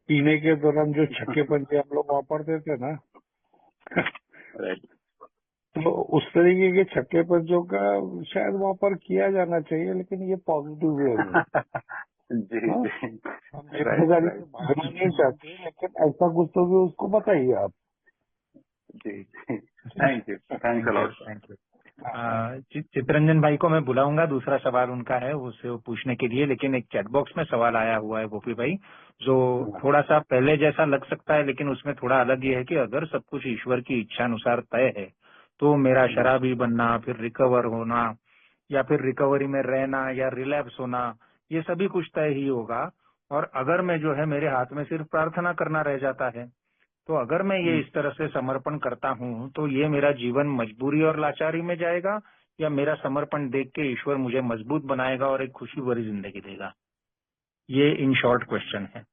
पीने के दौरान जो छक्के पंजे हम लोग वापरते थे ना तो उस तरीके के छक्के पंजों का शायद वापर किया जाना चाहिए, लेकिन ये पॉजिटिव वे में। हम जिम्मेदारी से भागना नहीं चाहते, लेकिन ऐसा कुछ तो भी उसको बताइए आप। जी, thank you, thank you. Chitranjan भाई को मैं बुलाऊंगा, दूसरा सवाल उनका है उससे वो पूछने के लिए, लेकिन एक चैट बॉक्स में सवाल आया हुआ है गोपी भाई, जो थोड़ा सा पहले जैसा लग सकता है, लेकिन उसमें थोड़ा अलग ये है कि अगर सब कुछ ईश्वर की इच्छा अनुसार तय है तो मेरा शराबी बनना, फिर रिकवर होना, या फिर रिकवरी में रहना, या रिलैप्स होना, ये सभी कुछ तय ही होगा। और अगर मैं जो है मेरे हाथ में सिर्फ प्रार्थना करना रह जाता है, तो अगर मैं ये इस तरह से समर्पण करता हूँ तो ये मेरा जीवन मजबूरी और लाचारी में जाएगा, या मेरा समर्पण देख के ईश्वर मुझे मजबूत बनाएगा और एक खुशी भरी जिंदगी देगा? ये इन शॉर्ट क्वेश्चन है।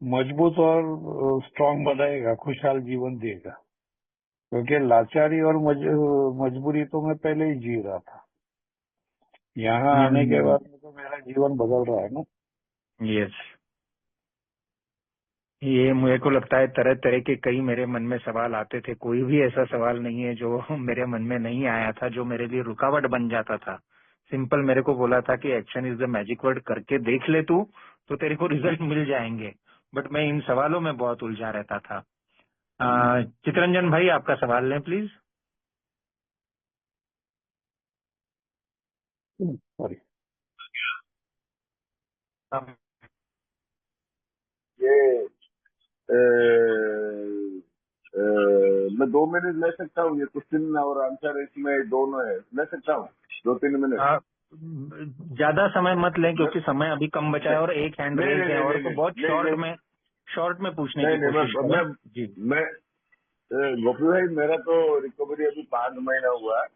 मजबूत और स्ट्रांग बनाएगा, खुशहाल जीवन देगा। क्योंकि लाचारी और मजबूरी तो मैं पहले ही जी रहा था, यहाँ आने के बाद में तो मेरा जीवन बदल रहा है ना। यस, ये मुझे को लगता है तरह तरह के कई मेरे मन में सवाल आते थे, कोई भी ऐसा सवाल नहीं है जो मेरे मन में नहीं आया था, जो मेरे लिए रुकावट बन जाता था। सिंपल मेरे को बोला था कि action is the magic word, करके देख ले तू तो तेरे को रिजल्ट मिल जाएंगे, बट मैं इन सवालों में बहुत उलझा रहता था। चित्रंजन भाई आपका सवाल लें प्लीज। सॉरी, ये मैं 2 मिनट ले सकता हूँ? ये क्वेश्चन और आंसर इसमें दोनों है, ले सकता हूँ 2-3 मिनट? ज्यादा समय मत लें क्योंकि समय अभी कम बचा है और एक हैंड रेज है, और तो बहुत शॉर्ट में पूछने की कोशिश करें जी। मैं गोपी भाई, मेरा तो रिकवरी अभी 5 महीना हुआ है,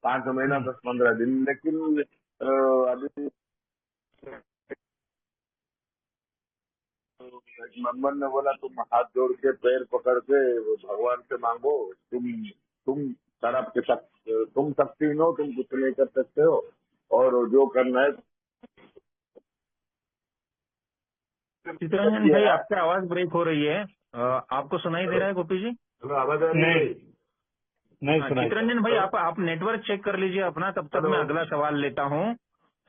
5 महीना 10-15 दिन, लेकिन अभी एक मेंबर ने बोला तुम हाथ जोड़ के पैर पकड़ के भगवान से मांगो, तुम शराब के तुम शक्तिहीन हो, तुम कुछ नहीं कर सकते हो, और जो करना है। चित्रंजन भाई आपकी आवाज ब्रेक हो रही है, आपको सुनाई दे रहा है गोपी जी? आवाज आ रही है? नहीं सुनाई। चित्रंजन भाई आप नेटवर्क चेक कर लीजिए अपना, तब तक मैं अगला सवाल लेता हूँ,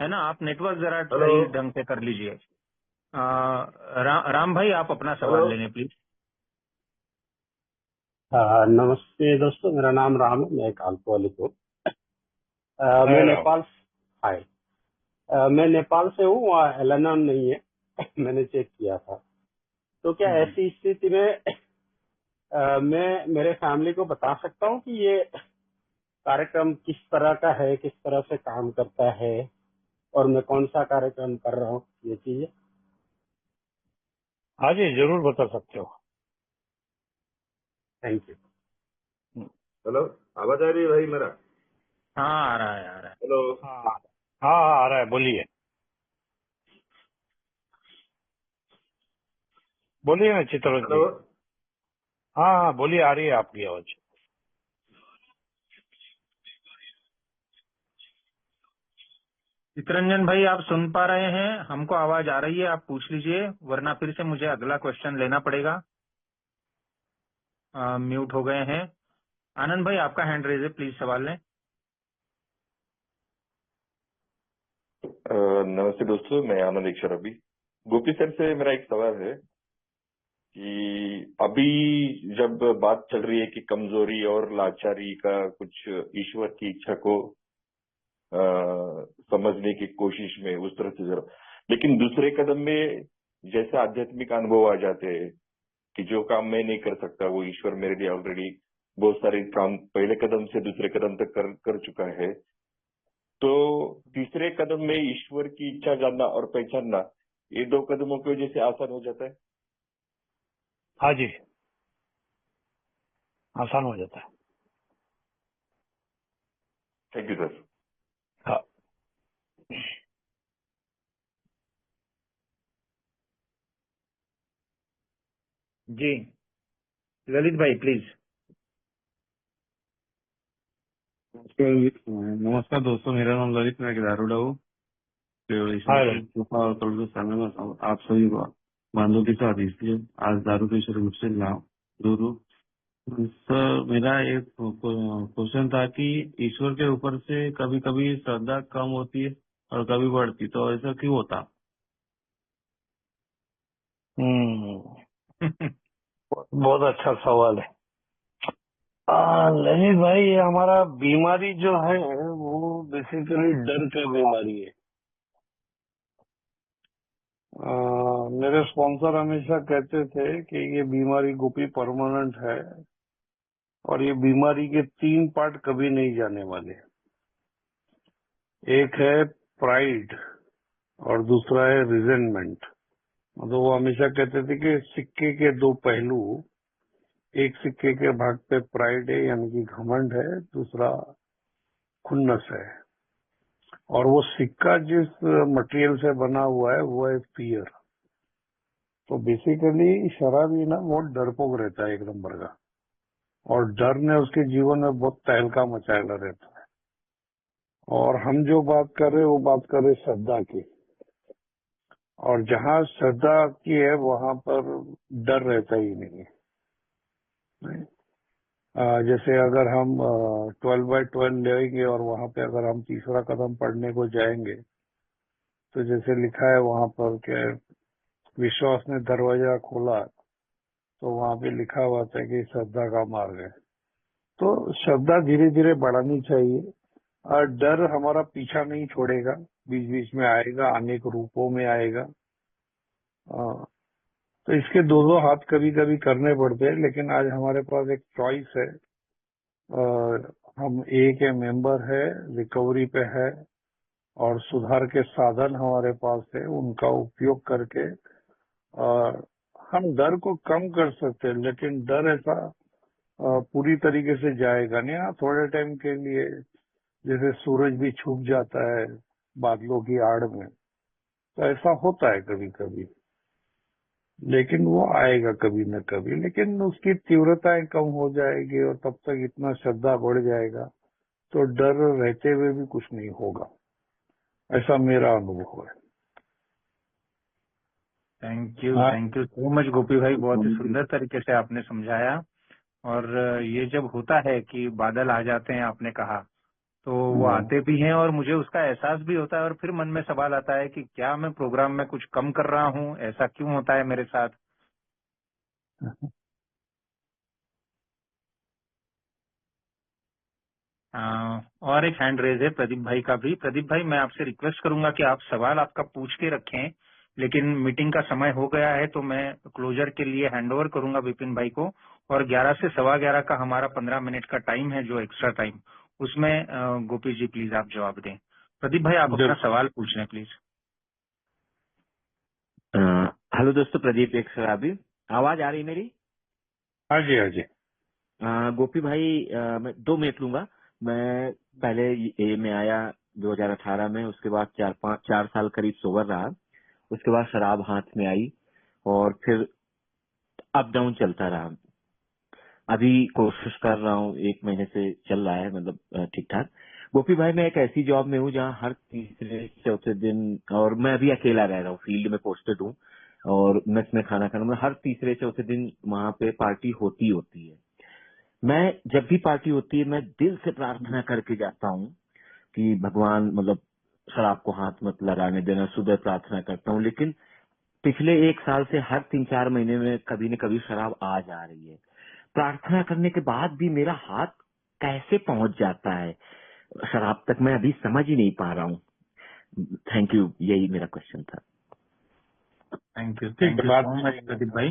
है ना? आप नेटवर्क जरा सही ढंग से कर लीजिए। राम भाई आप अपना सवाल लेने प्लीज। नमस्ते दोस्तों, मेरा नाम राम है, मैं एक अल्कोहलिक हूँ। मैं नेपाल से हूँ, वहाँ एलानॉन नहीं है मैंने चेक किया था। तो क्या ऐसी स्थिति में मैं मेरे फैमिली को बता सकता हूँ कि ये कार्यक्रम किस तरह का है, किस तरह से काम करता है, और मैं कौन सा कार्यक्रम कर रहा हूँ, ये चीजें? हाँ जी, जरूर बता सकते हो। Thank you. हेलो, आवाज आ रही है भाई मेरा? हाँ आ रहा है हेलो। हाँ आ रहा है, बोलिए ना चित्रंजन जी। हाँ बोलिए, आ रही है आपकी आवाज। चित्रंजन भाई आप सुन पा रहे हैं? हमको आवाज आ रही है, आप पूछ लीजिए, वरना फिर से मुझे अगला क्वेश्चन लेना पड़ेगा। म्यूट हो गए हैं। आनंद भाई आपका हैंड रेज है, प्लीज सवाल लें। नमस्ते दोस्तों, मैं आनंद एक शराबी। गोपी सर से मेरा एक सवाल है कि अभी जब बात चल रही है कि कमजोरी और लाचारी का कुछ ईश्वर की इच्छा को समझने की कोशिश में उस तरह से जरा, लेकिन दूसरे कदम में जैसे आध्यात्मिक अनुभव आ जाते हैं कि जो काम मैं नहीं कर सकता वो ईश्वर मेरे लिए ऑलरेडी बहुत सारे काम पहले कदम से दूसरे कदम तक कर चुका है, तो तीसरे कदम में ईश्वर की इच्छा जानना और पहचानना, ये 2 कदमों की वजह से आसान हो जाता है। हाँ जी, आसान हो जाता है। Thank you sir. हाँ जी ललित भाई प्लीज। नमस्कार दोस्तों, मेरा नाम ललित, मैं दारूडा हूँ। कृपा और करुणा सामने में आप सभी बांधों के साथ इसलिए आज दारू के रूप से दूर। सर मेरा एक क्वेश्चन था कि ईश्वर के ऊपर से कभी कभी श्रद्धा कम होती है और कभी बढ़ती, तो ऐसा क्यों होता? बहुत अच्छा सवाल है। ललित भाई, ये हमारा बीमारी जो है वो बेसिकली डर का बीमारी है। मेरे स्पॉन्सर हमेशा कहते थे कि ये बीमारी गोपी परमानेंट है और ये बीमारी के 3 पार्ट कभी नहीं जाने वाले। एक है प्राइड और दूसरा है रिजेंटमेंट। मतलब वो हमेशा कहते थे कि सिक्के के 2 पहलू, एक सिक्के के भाग पे प्राइड है यानी कि घमंड है, दूसरा खुन्नस है। और वो सिक्का जिस मटेरियल से बना हुआ है वो है फियर। तो बेसिकली शराबी ना बहुत डरपोक रहता है एक नंबर का, और डर ने उसके जीवन में बहुत तहलका मचाया रहता है। और हम जो बात कर रहे हैं वो बात कर रहे हैं श्रद्धा की, और जहाँ श्रद्धा की है वहां पर डर रहता ही नहीं है। जैसे अगर हम 12/12 लेंगे और वहां पे अगर हम तीसरा कदम पढ़ने को जाएंगे तो जैसे लिखा है वहां पर कि विश्वास ने दरवाजा खोला, तो वहां पे लिखा हुआ था कि श्रद्धा का मार्ग है। तो श्रद्धा धीरे धीरे बढ़ानी चाहिए, और डर हमारा पीछा नहीं छोड़ेगा, बीच बीच में आएगा, अनेक रूपों में आएगा। तो इसके दो हाथ कभी कभी करने पड़ते हैं, लेकिन आज हमारे पास एक चॉइस है। हम एक मेंबर है, रिकवरी पे है, और सुधार के साधन हमारे पास है, उनका उपयोग करके हम डर को कम कर सकते हैं। लेकिन डर ऐसा पूरी तरीके से जाएगा नहीं। हाँ, थोड़े टाइम के लिए जैसे सूरज भी छुप जाता है बादलों की आड़ में, तो ऐसा होता है कभी कभी, लेकिन वो आएगा कभी न कभी। लेकिन उसकी तीव्रताएं कम हो जाएगी और तब तक इतना श्रद्धा बढ़ जाएगा तो डर रहते हुए भी कुछ नहीं होगा। ऐसा मेरा अनुभव है। थैंक यू सो मच गोपी भाई, बहुत ही सुंदर तरीके से आपने समझाया। और ये जब होता है कि बादल आ जाते हैं, आपने कहा, तो वो आते भी हैं और मुझे उसका एहसास भी होता है, और फिर मन में सवाल आता है कि क्या मैं प्रोग्राम में कुछ कम कर रहा हूँ, ऐसा क्यों होता है मेरे साथ। और एक हैंड रेज है प्रदीप भाई का भी। प्रदीप भाई, मैं आपसे रिक्वेस्ट करूंगा कि आप सवाल आपका पूछ के रखें, लेकिन मीटिंग का समय हो गया है तो मैं क्लोजर के लिए हैंडओवर करूंगा विपिन भाई को, और 11 से 11:15 का हमारा 15 मिनट का टाइम है, जो एक्स्ट्रा टाइम, उसमें गोपी जी प्लीज आप जवाब दें। प्रदीप भाई, आप अपना सवाल पूछ लें प्लीज। हेलो दोस्तों, प्रदीप एक शराबी। आवाज आ रही मेरी? हाँ जी, हाँ जी। गोपी भाई, मैं 2 मिनट लूंगा। मैं पहले ये में आया 2018 में, उसके बाद 4 साल करीब सोबर रहा, उसके बाद शराब हाथ में आई और फिर अप डाउन चलता रहा। अभी कोशिश कर रहा हूँ, 1 महीने से चल रहा है, मतलब ठीक ठाक। गोपी भाई, मैं एक ऐसी जॉब में हूँ जहाँ हर तीसरे चौथे दिन, और मैं अभी अकेला रह रहा हूँ, फील्ड में पोस्टेड हूँ और मेस में खाना खाना, मतलब हर तीसरे चौथे दिन वहाँ पे पार्टी होती है। मैं जब भी पार्टी होती है मैं दिल से प्रार्थना करके जाता हूँ कि भगवान, मतलब शराब को हाथ मत लगाने देना, सुबह प्रार्थना करता हूँ। लेकिन पिछले 1 साल से हर 3-4 महीने में कभी न कभी शराब आ जा रही है। प्रार्थना करने के बाद भी मेरा हाथ कैसे पहुंच जाता है शराब तक, मैं अभी समझ ही नहीं पा रहा हूँ। थैंक यू, यही मेरा क्वेश्चन था। Thank you so much Pradeep भाई।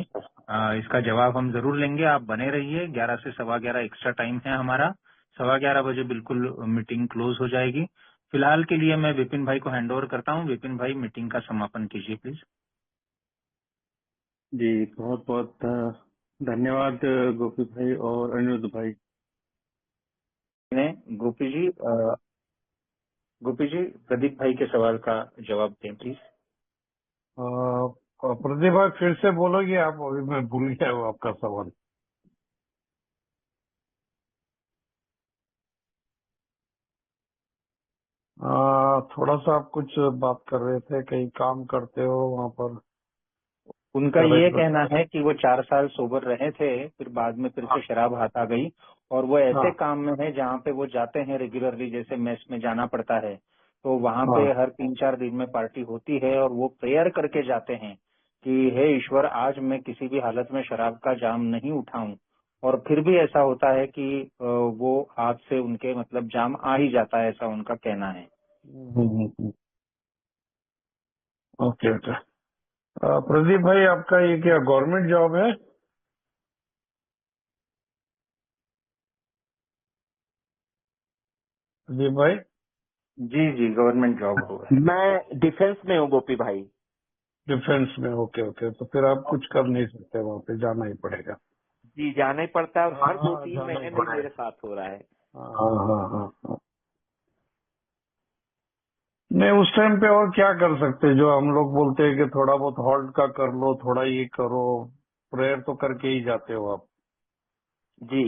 इसका जवाब हम जरूर लेंगे, आप बने रहिए। 11 से 11:15 एक्स्ट्रा टाइम है हमारा, 11:15 बजे बिल्कुल मीटिंग क्लोज हो जाएगी। फिलहाल के लिए मैं विपिन भाई को हैंडओवर करता हूँ। विपिन भाई, मीटिंग का समापन कीजिए प्लीज। जी, बहुत बहुत धन्यवाद गोपी भाई और अनिरुद्ध भाई। गोपी जी प्रदीप भाई के सवाल का जवाब दें प्लीज। प्रदीप भाई फिर से बोलोगे आप? अभी मैं भूल गया हूँ आपका सवाल। थोड़ा सा आप कुछ बात कर रहे थे, कहीं काम करते हो वहाँ पर? उनका ये कहना है कि वो 4 साल सोबर रहे थे, फिर बाद में फिर से शराब हाथ आ गई, और वो ऐसे काम में है जहाँ पे वो जाते हैं रेगुलरली, जैसे मेस में जाना पड़ता है, तो वहाँ पे हर 3-4 दिन में पार्टी होती है, और वो प्रेयर करके जाते हैं कि हे ईश्वर, आज मैं किसी भी हालत में शराब का जाम नहीं उठाऊं, और फिर भी ऐसा होता है कि वो हाथ से उनके मतलब जाम आ ही जाता है, ऐसा उनका कहना है। Okay okay. प्रदीप भाई, आपका ये क्या गवर्नमेंट जॉब है? प्रदीप भाई, जी जी, गवर्नमेंट जॉब होगा। मैं डिफेंस में हूँ गोपी भाई। डिफेंस में? ओके ओके, तो फिर आप कुछ कर नहीं सकते, वहाँ पे जाना ही पड़ेगा। जी जाना ही पड़ता है, और हर हाँ, 2-3 जाना ही महीने में पड़ेगा। मेरे साथ हो रहा है। हाँ हाँ हाँ हाँ। नहीं, उस टाइम पे और क्या कर सकते हैं? जो हम लोग बोलते हैं कि थोड़ा बहुत हॉल्ट का कर लो, थोड़ा ये करो, प्रेयर तो करके ही जाते हो आप। जी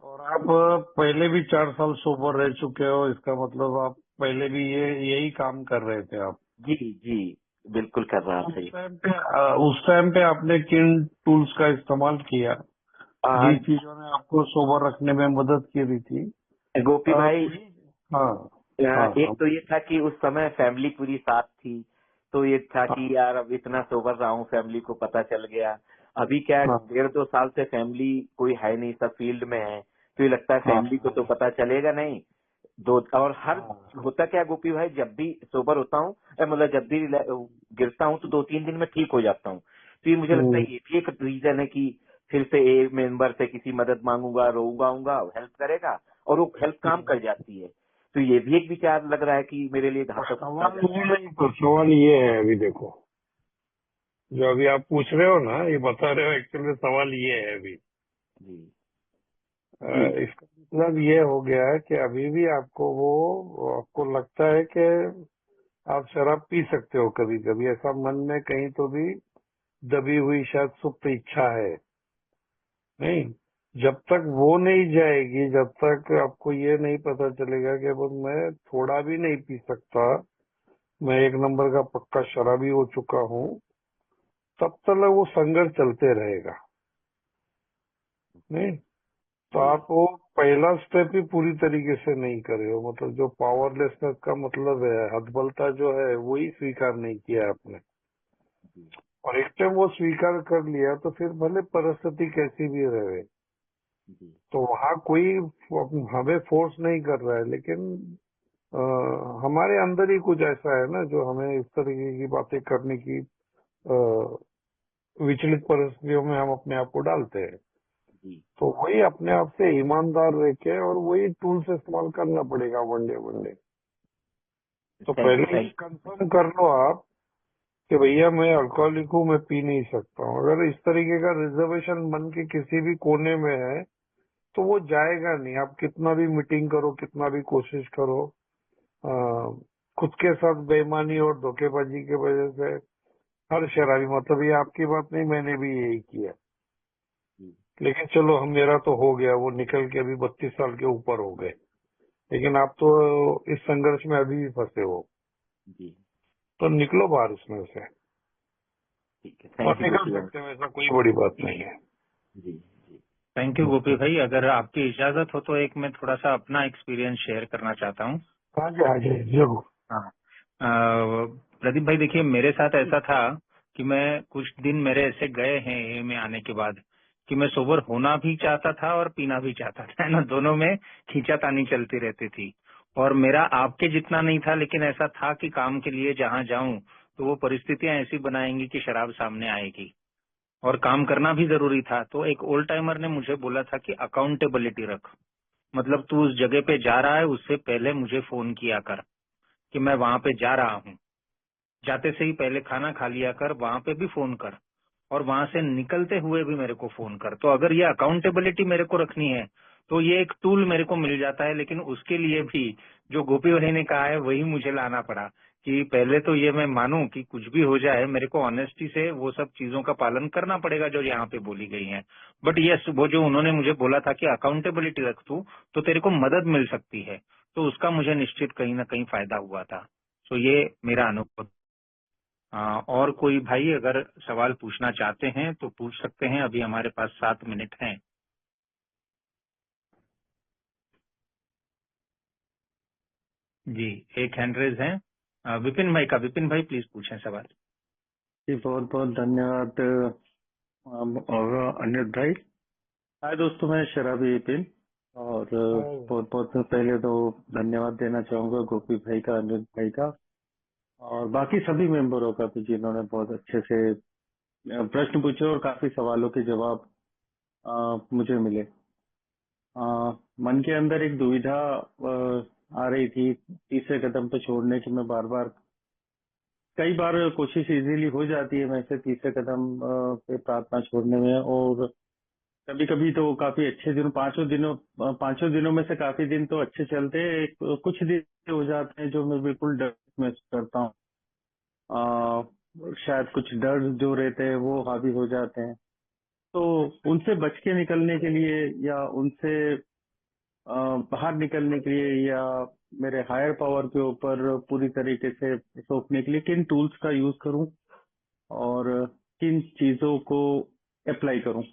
और आप पहले भी 4 साल सोबर रह चुके हो, इसका मतलब आप पहले भी यही काम कर रहे थे आप। जी जी बिल्कुल कर रहा था ये। उस टाइम पे आपने किन टूल्स का इस्तेमाल किया, जिन चीजों ने आपको सोबर रखने में मदद की रही थी? गोपी भाई, हाँ हाँ एक तो ये था कि उस समय फैमिली पूरी साथ थी, तो ये था कि यार अब इतना सोबर रहा हूँ, फैमिली को पता चल गया। अभी क्या 1.5-2 साल से फैमिली कोई है नहीं, सब फील्ड में है, तो ये लगता है फैमिली को तो पता चलेगा नहीं। और हर होता क्या गोपी भाई, जब भी सोबर होता हूँ, मतलब जब भी गिरता हूँ तो 2-3 दिन में ठीक हो जाता हूँ। तो ये मुझे लगता है ये भी एक रीजन है कि फिर से एक मेंबर से किसी मदद मांगूंगा, रोऊंगा, हेल्प करेगा, और वो हेल्प काम कर जाती है। तो ये भी एक विचार लग रहा है कि मेरे लिए घातक सवाल ये नहीं, तो सवाल ये है, अभी देखो जो अभी आप पूछ रहे हो ना, ये बता रहे हो, एक्चुअली सवाल ये है अभी। जी इसका मतलब ये हो गया है कि अभी भी आपको लगता है कि आप शराब पी सकते हो कभी कभी, ऐसा मन में कहीं तो भी दबी हुई शायद सुप्त इच्छा है। नहीं, जब तक वो नहीं जाएगी, जब तक आपको ये नहीं पता चलेगा कि बस मैं थोड़ा भी नहीं पी सकता, मैं 1 नंबर का पक्का शराबी हो चुका हूँ, तब तक वो संघर्ष चलते रहेगा। नहीं, तो आप वो पहला स्टेप ही पूरी तरीके से नहीं करे हो, मतलब जो पावरलेसनेस का मतलब है, हतबलता जो है, वही स्वीकार नहीं किया आपने। और एक टाइम वो स्वीकार कर लिया तो फिर भले परिस्थिति कैसी भी रहे, तो वहाँ कोई हमें फोर्स नहीं कर रहा है, लेकिन हमारे अंदर ही कुछ ऐसा है ना जो हमें इस तरीके की बातें करने की विचलित परिस्थितियों में हम अपने आप को डालते हैं। तो वही अपने आप से ईमानदार रह के और वही टूल्स इस्तेमाल करना पड़ेगा वनडे। तो पहले कंफर्म कर लो आप कि भैया मैं अल्कोहलिक हूँ, मैं पी नहीं सकता हूँ। अगर इस तरीके का रिजर्वेशन मन के किसी भी कोने में है तो वो जाएगा नहीं। आप कितना भी मीटिंग करो, कितना भी कोशिश करो, खुद के साथ बेईमानी और धोखेबाजी की वजह से हर शराबी, मतलब ये आपकी बात नहीं, मैंने भी यही किया। लेकिन चलो मेरा तो हो गया, वो निकल के अभी 32 साल के ऊपर हो गए, लेकिन आप तो इस संघर्ष में अभी भी फंसे हो। तो निकलो बाहर इसमें से, और निकल सकते हो, ऐसा कोई बड़ी बात नहीं है। थैंक यू गोपी भाई। अगर आपकी इजाजत हो तो एक मैं थोड़ा सा अपना एक्सपीरियंस शेयर करना चाहता हूँ। हाँ जी जरूर। हाँ, प्रदीप भाई देखिए, मेरे साथ ऐसा था कि मैं कुछ दिन मेरे ऐसे गए हैं ए में आने के बाद कि मैं सोबर होना भी चाहता था और पीना भी चाहता था, है ना, दोनों में खींचातानी चलती रहती थी। और मेरा आपके जितना नहीं था, लेकिन ऐसा था कि काम के लिए जहाँ जाऊं तो वो परिस्थितियां ऐसी बनाएंगी कि शराब सामने आएगी, और काम करना भी जरूरी था। तो एक ओल्ड टाइमर ने मुझे बोला था कि अकाउंटेबिलिटी रख, मतलब तू उस जगह पे जा रहा है उससे पहले मुझे फोन किया कर कि मैं वहां पे जा रहा हूँ। जाते से ही पहले खाना खा लिया कर, वहां पे भी फोन कर, और वहां से निकलते हुए भी मेरे को फोन कर। तो अगर ये अकाउंटेबिलिटी मेरे को रखनी है तो ये एक टूल मेरे को मिल जाता है, लेकिन उसके लिए भी जो गोपी भाई ने कहा है वही मुझे लाना पड़ा कि पहले तो ये मैं मानूं कि कुछ भी हो जाए मेरे को ऑनेस्टी से वो सब चीजों का पालन करना पड़ेगा जो यहाँ पे बोली गई है। बट यस, वो जो उन्होंने मुझे बोला था कि अकाउंटेबिलिटी रख तू तो तेरे को मदद मिल सकती है, तो उसका मुझे निश्चित कहीं ना कहीं फायदा हुआ था। तो ये मेरा अनुभव। और कोई भाई अगर सवाल पूछना चाहते हैं तो पूछ सकते हैं, अभी हमारे पास 7 मिनट हैं। जी, एक हैंड रेज है विपिन भाई का। विपिन भाई प्लीज पूछें सवाल। जी बहुत बहुत धन्यवाद और अनिल भाई। हाय दोस्तों, मैं शराबी विपिन और बहुत बहुत पहले तो धन्यवाद देना चाहूंगा गोपी भाई का, अनिल भाई का और बाकी सभी मेंबरों का भी, जिन्होंने बहुत अच्छे से प्रश्न पूछे और काफी सवालों के जवाब मुझे मिले। मन के अंदर एक दुविधा आ रही थी तीसरे कदम पे छोड़ने की। मैं बार बार कई बार कोशिश इजीली हो जाती है वैसे तीसरे कदम पे प्रार्थना छोड़ने में, और कभी कभी तो काफी अच्छे दिनों, पांचों दिनों में से काफी दिन तो अच्छे चलते हैं, कुछ दिन हो जाते हैं जो मैं बिल्कुल डर महसूस करता हूँ। शायद कुछ डर जो रहते हैं वो हावी हो जाते हैं, तो उनसे बच के निकलने के लिए या उनसे बाहर निकलने के लिए या मेरे हायर पावर के ऊपर पूरी तरीके से सौंपने के लिए किन टूल्स का यूज करूं और किन चीजों को अप्लाई करूं?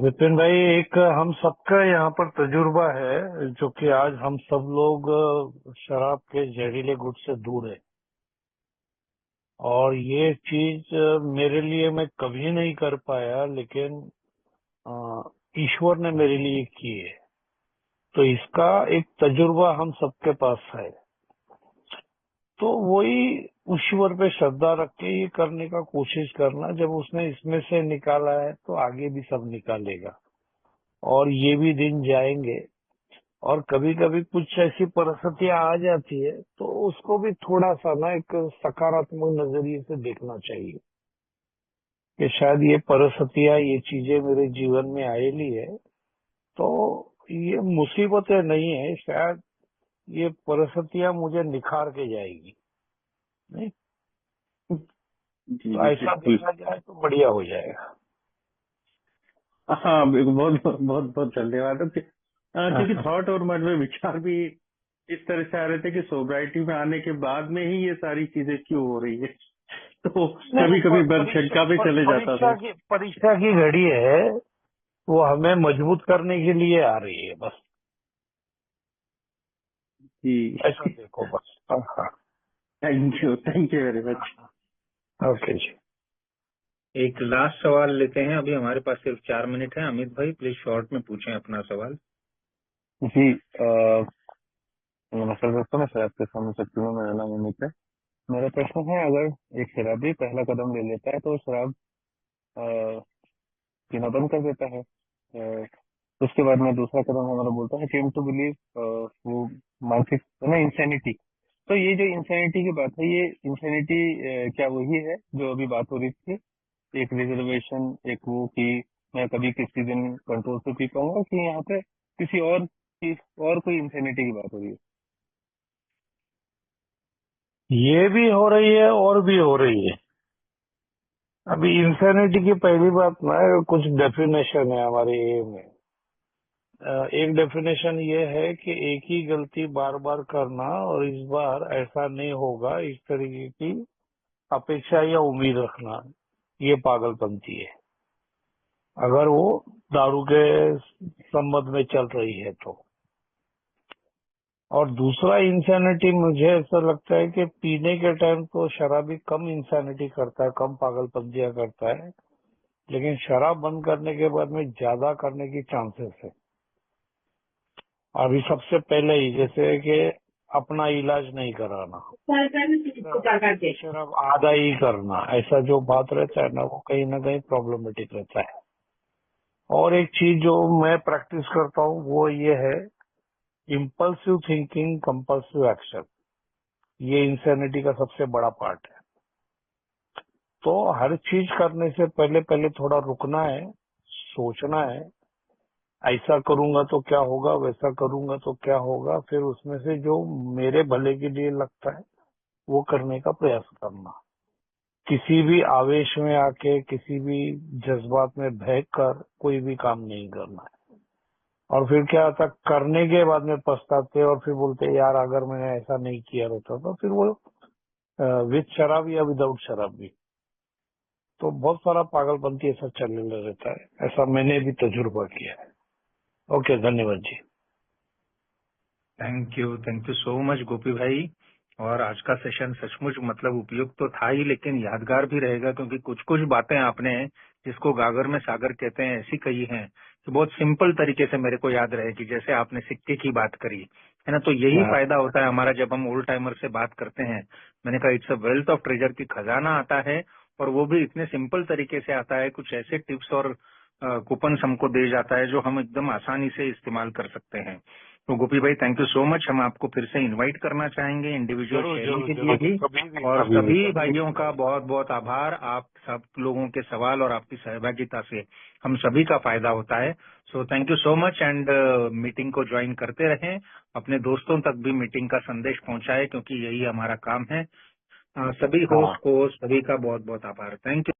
विपिन भाई, एक हम सबका यहाँ पर तजुर्बा है, जो कि आज हम सब लोग शराब के जहरीले गुट से दूर है। और ये चीज मेरे लिए मैं कभी नहीं कर पाया, लेकिन ईश्वर ने मेरे लिए की है। तो इसका एक तजुर्बा हम सबके पास है। तो वही ईश्वर पे श्रद्धा रख के ये करने का कोशिश करना, जब उसने इसमें से निकाला है तो आगे भी सब निकालेगा। और ये भी दिन जाएंगे, और कभी कभी कुछ ऐसी परिस्थितियां आ जाती है तो उसको भी थोड़ा सा ना एक सकारात्मक नजरिए से देखना चाहिए कि शायद ये परिस्थितियां, ये चीजें मेरे जीवन में आएली है, तो ये मुसीबतें नहीं है, शायद ये परिस्थितियां मुझे निखार के जाएगी। नहीं तो ऐसा देखा जाए तो बढ़िया हो जाएगा। हाँ, बहुत बहुत बहुत धन्यवाद। क्योंकि थॉट और मन में विचार भी इस तरह से आ रहे थे कि सोब्राइटी में आने के बाद में ही ये सारी चीजें क्यों हो रही है, तो कभी कभी शंका भी चले जाता था। परीक्षा की घड़ी है, वो हमें मजबूत करने के लिए आ रही है बस। जी, ऐसा देखो बस। हाँ, thank you very much. Okay जी। एक लास्ट सवाल लेते हैं, अभी हमारे पास सिर्फ 4 मिनट है। अमित भाई प्लीज शॉर्ट में पूछें अपना सवाल। जी, नमस्कार दोस्तों, मैं शराब के सामने शक्ति में, मेरा नाम अमित है। मेरा प्रश्न है, अगर एक शराबी पहला कदम ले लेता है तो शराब पीना बंद कर देता है, उसके बाद में दूसरा कदम हमारा बोलता है केम टू बिलीव, वो मानसिक है ना, इंसैनिटी। तो ये जो इंसैनिटी की बात है, ये इंसैनिटी क्या वही है जो अभी बात हो रही थी, एक रिजर्वेशन, एक वो कि मैं कभी किसी दिन कंट्रोल से पी पाऊंगा, कि यहाँ पे किसी और की और कोई इंसैनिटी की बात हो रही है? ये भी हो रही है और भी हो रही है। अभी इंसैनिटी की पहली बात ना, कुछ डेफिनेशन है हमारे एम में। एक डेफिनेशन ये है कि एक ही गलती बार बार करना और इस बार ऐसा नहीं होगा, इस तरीके की अपेक्षा या उम्मीद रखना, ये पागलपंती है, अगर वो दारू के संबंध में चल रही है तो। और दूसरा इंसैनिटी, मुझे ऐसा लगता है कि पीने के टाइम तो शराबी कम इंसैनिटी करता है, कम पागलपंतियां करता है, लेकिन शराब बंद करने के बाद में ज्यादा करने की चांसेस है। अभी सबसे पहले ही जैसे कि अपना इलाज नहीं कराना, शराब आधा ही करना, ऐसा जो बात रहता है ना, वो कहीं ना कहीं प्रॉब्लमेटिक रहता है। और एक चीज जो मैं प्रैक्टिस करता हूँ वो ये है, इम्पल्सिव थिंकिंग, कंपल्सिव एक्शन, ये इंसैनिटी का सबसे बड़ा पार्ट है। तो हर चीज करने से पहले पहले थोड़ा रुकना है, सोचना है, ऐसा करूंगा तो क्या होगा, वैसा करूंगा तो क्या होगा, फिर उसमें से जो मेरे भले के लिए लगता है वो करने का प्रयास करना। किसी भी आवेश में आके, किसी भी जज्बात में बह कर कोई भी काम नहीं करना है। और फिर क्या होता, करने के बाद में पछताते और फिर बोलते यार अगर मैंने ऐसा नहीं किया रहता तो फिर वो विद शराब या विदाउट शराब भी, तो बहुत सारा पागलपंती ऐसा चलने रहता है। ऐसा मैंने भी तजुर्बा किया है। ओके, धन्यवाद जी। थैंक यू सो मच गोपी भाई। और आज का सेशन सचमुच मतलब उपयुक्त तो था ही, लेकिन यादगार भी रहेगा, क्योंकि कुछ कुछ बातें आपने, जिसको गागर में सागर कहते हैं, ऐसी कही हैं कि बहुत सिंपल तरीके से मेरे को याद रहेगी। जैसे आपने सिक्के की बात करी है ना, तो यही फायदा होता है हमारा जब हम ओल्ड टाइमर से बात करते हैं। मैंने कहा it's a wealth of treasure की खजाना आता है, और वो भी इतने सिंपल तरीके से आता है। कुछ ऐसे टिप्स और कूपन हमको दे जाता है जो हम एकदम आसानी से इस्तेमाल कर सकते हैं। तो गोपी भाई थैंक यू सो मच। हम आपको फिर से इनवाइट करना चाहेंगे इंडिविजुअल शेयरिंग के लिए भी, और सभी भाइयों का बहुत बहुत आभार। आप सब लोगों के सवाल और आपकी सहभागिता से हम सभी का फायदा होता है। So thank you so much, and meeting को ज्वाइन करते रहें, अपने दोस्तों तक भी मीटिंग का संदेश पहुंचाए, क्योंकि यही हमारा काम है। सभी होस्ट को सभी का बहुत बहुत आभार। Thank you.